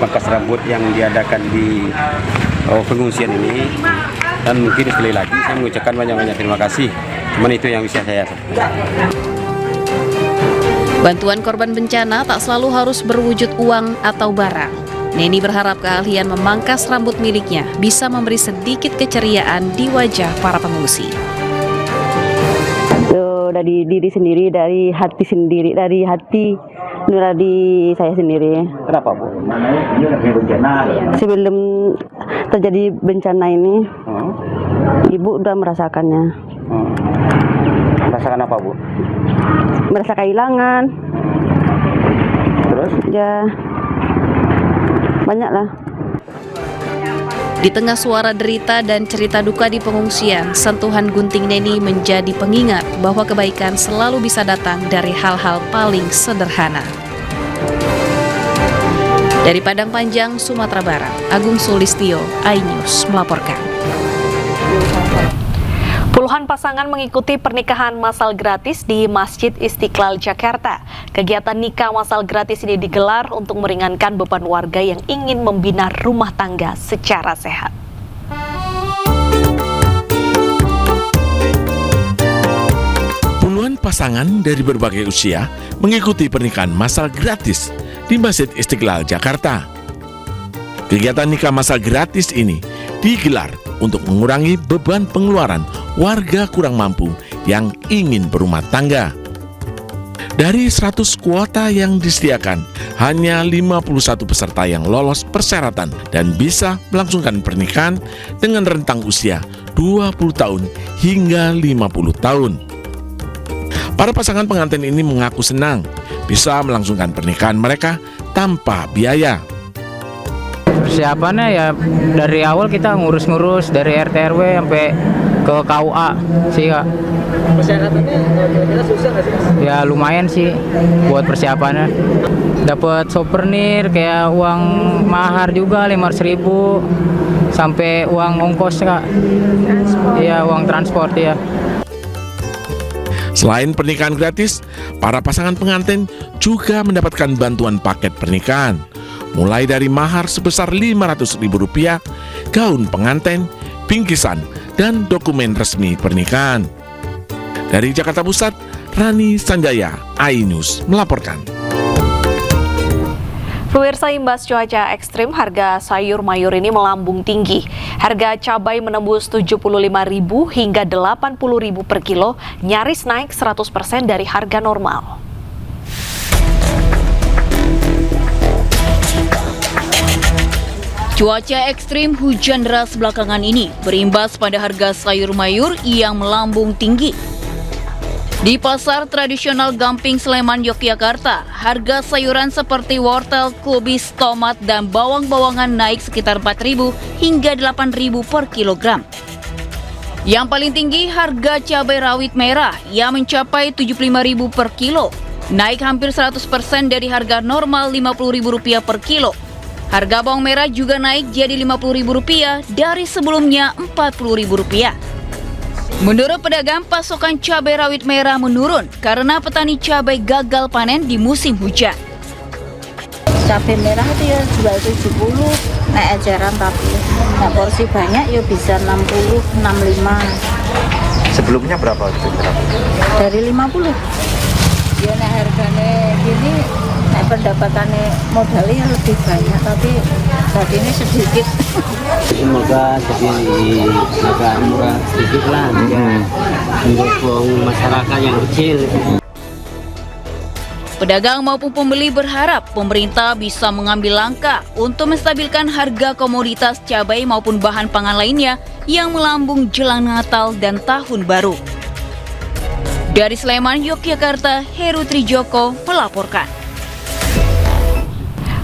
Speaker 17: pangkas rambut yang diadakan di pengungsian ini. Dan mungkin sekali lagi saya mengucapkan banyak-banyak terima kasih. Cuman itu yang bisa saya sampaikan.
Speaker 1: Bantuan korban bencana tak selalu harus berwujud uang atau barang. Neni berharap keahlian memangkas rambut miliknya bisa memberi sedikit keceriaan di wajah para pengungsi.
Speaker 18: Dari diri sendiri, dari hati sendiri, dari hati nurani saya sendiri.
Speaker 17: Kenapa, Bu?
Speaker 18: Sebelum terjadi bencana ini, Ibu udah merasakannya.
Speaker 17: Merasakan apa, Bu?
Speaker 18: Merasa kehilangan.
Speaker 17: Terus?
Speaker 18: Ya, banyak lah.
Speaker 1: Di tengah suara derita dan cerita duka di pengungsian, sentuhan gunting Neni menjadi pengingat bahwa kebaikan selalu bisa datang dari hal-hal paling sederhana. Dari Padang Panjang, Sumatera Barat, Agung Sulistyo, iNews melaporkan. Puluhan pasangan mengikuti pernikahan massal gratis di Masjid Istiqlal, Jakarta. Kegiatan nikah massal gratis ini digelar untuk meringankan beban warga yang ingin membina rumah tangga secara sehat.
Speaker 5: Puluhan pasangan dari berbagai usia mengikuti pernikahan massal gratis di Masjid Istiqlal, Jakarta. Kegiatan nikah massal gratis ini digelar untuk mengurangi beban pengeluaran warga kurang mampu yang ingin berumah tangga. Dari 100 kuota yang disediakan, hanya 51 peserta yang lolos persyaratan dan bisa melangsungkan pernikahan dengan rentang usia 20 tahun hingga 50 tahun. Para pasangan pengantin ini mengaku senang bisa melangsungkan pernikahan mereka tanpa biaya.
Speaker 6: Persiapannya ya dari awal kita ngurus-ngurus dari RT RW sampai ke KUA sih, Kak.
Speaker 14: Persyaratannya kira-kira susah nggak sih?
Speaker 6: Ya lumayan sih buat persiapannya. Dapat souvenir kayak uang mahar juga 500.000 sampai uang ongkos, Kak. Iya, uang transport ya.
Speaker 5: Selain pernikahan gratis, para pasangan pengantin juga mendapatkan bantuan paket pernikahan. Mulai dari mahar sebesar Rp500.000, gaun pengantin, bingkisan, dan dokumen resmi pernikahan. Dari Jakarta Pusat, Rani Sanjaya, iNews melaporkan.
Speaker 1: Pemirsa, imbas cuaca ekstrim, harga sayur mayur ini melambung tinggi. Harga cabai menembus Rp75.000 hingga Rp80.000 per kilo, nyaris naik 100% dari harga normal.
Speaker 12: Cuaca ekstrim hujan deras belakangan ini berimbas pada harga sayur mayur yang melambung tinggi. Di pasar tradisional Gamping Sleman, Yogyakarta, harga sayuran seperti wortel, kubis, tomat, dan bawang-bawangan naik sekitar Rp4.000 hingga Rp8.000 per kilogram. Yang paling tinggi harga cabai rawit merah yang mencapai Rp75.000 per kilo, naik hampir 100% dari harga normal Rp50.000 per kilo. Harga bawang merah juga naik jadi Rp50.000 dari sebelumnya Rp40.000. Menurut pedagang, pasokan cabai rawit merah menurun karena petani cabai gagal panen di musim hujan.
Speaker 2: Cabai merah itu ya jual 70, naik eceran tapi nah porsi banyak ya bisa 60, 65.
Speaker 15: Sebelumnya berapa itu?
Speaker 2: Dari 50. Ya nah harganya gini naik pendapatannya modalnya lebih banyak, tapi saat ini sedikit.
Speaker 4: Semoga jadi agak murah sedikit lah, mendukung masyarakat yang kecil.
Speaker 12: Pedagang maupun pembeli berharap pemerintah bisa mengambil langkah untuk menstabilkan harga komoditas cabai maupun bahan pangan lainnya yang melambung jelang Natal dan Tahun Baru. Dari Sleman, Yogyakarta, Heru Trijoko melaporkan.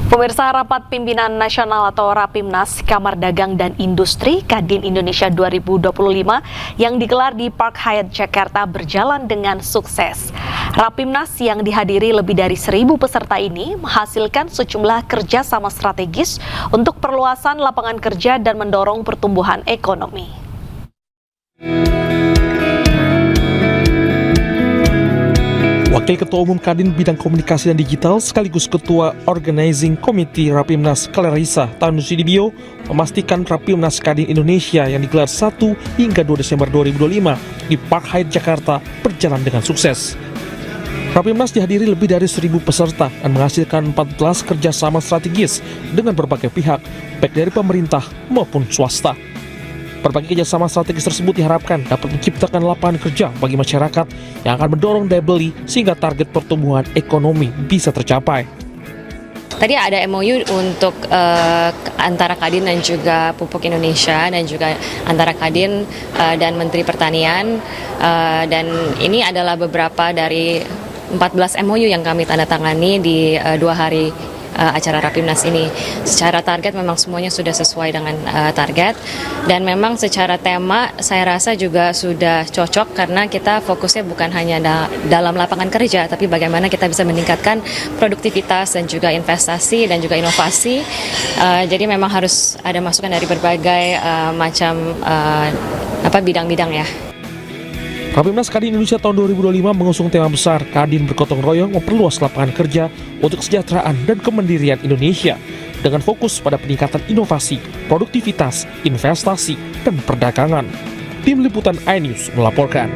Speaker 1: Pemirsa, rapat pimpinan nasional atau Rapimnas Kamar Dagang dan Industri Kadin Indonesia 2025 yang digelar di Park Hyatt Jakarta berjalan dengan sukses. Rapimnas yang dihadiri lebih dari 1.000 peserta ini menghasilkan sejumlah kerjasama strategis untuk perluasan lapangan kerja dan mendorong pertumbuhan ekonomi.
Speaker 7: Wakil Ketua Umum Kadin Bidang Komunikasi dan Digital sekaligus Ketua Organizing Committee Rapimnas Clarissa Tanusudibio memastikan Rapimnas Kadin Indonesia yang digelar 1 hingga 2 Desember 2025 di Park Hyatt Jakarta berjalan dengan sukses. Rapimnas dihadiri lebih dari 1.000 peserta dan menghasilkan 14 kerjasama strategis dengan berbagai pihak, baik dari pemerintah maupun swasta. Berbagai kerjasama strategis tersebut diharapkan dapat menciptakan lapangan kerja bagi masyarakat yang akan mendorong daya beli sehingga target pertumbuhan ekonomi bisa tercapai.
Speaker 19: Tadi ada MOU untuk antara Kadin dan juga Pupuk Indonesia dan juga antara Kadin dan Menteri Pertanian dan ini adalah beberapa dari 14 MOU yang kami tanda tangani di 2 hari acara Rapimnas ini. Secara target memang semuanya sudah sesuai dengan target dan memang secara tema saya rasa juga sudah cocok karena kita fokusnya bukan hanya dalam lapangan kerja tapi bagaimana kita bisa meningkatkan produktivitas dan juga investasi dan juga inovasi. Jadi memang harus ada masukan dari berbagai macam bidang-bidang ya.
Speaker 7: Rapimnas Kadin Indonesia tahun 2025 mengusung tema besar Kadin bergotong royong memperluas lapangan kerja untuk kesejahteraan dan kemandirian Indonesia dengan fokus pada peningkatan inovasi, produktivitas, investasi, dan perdagangan. Tim Liputan iNews melaporkan.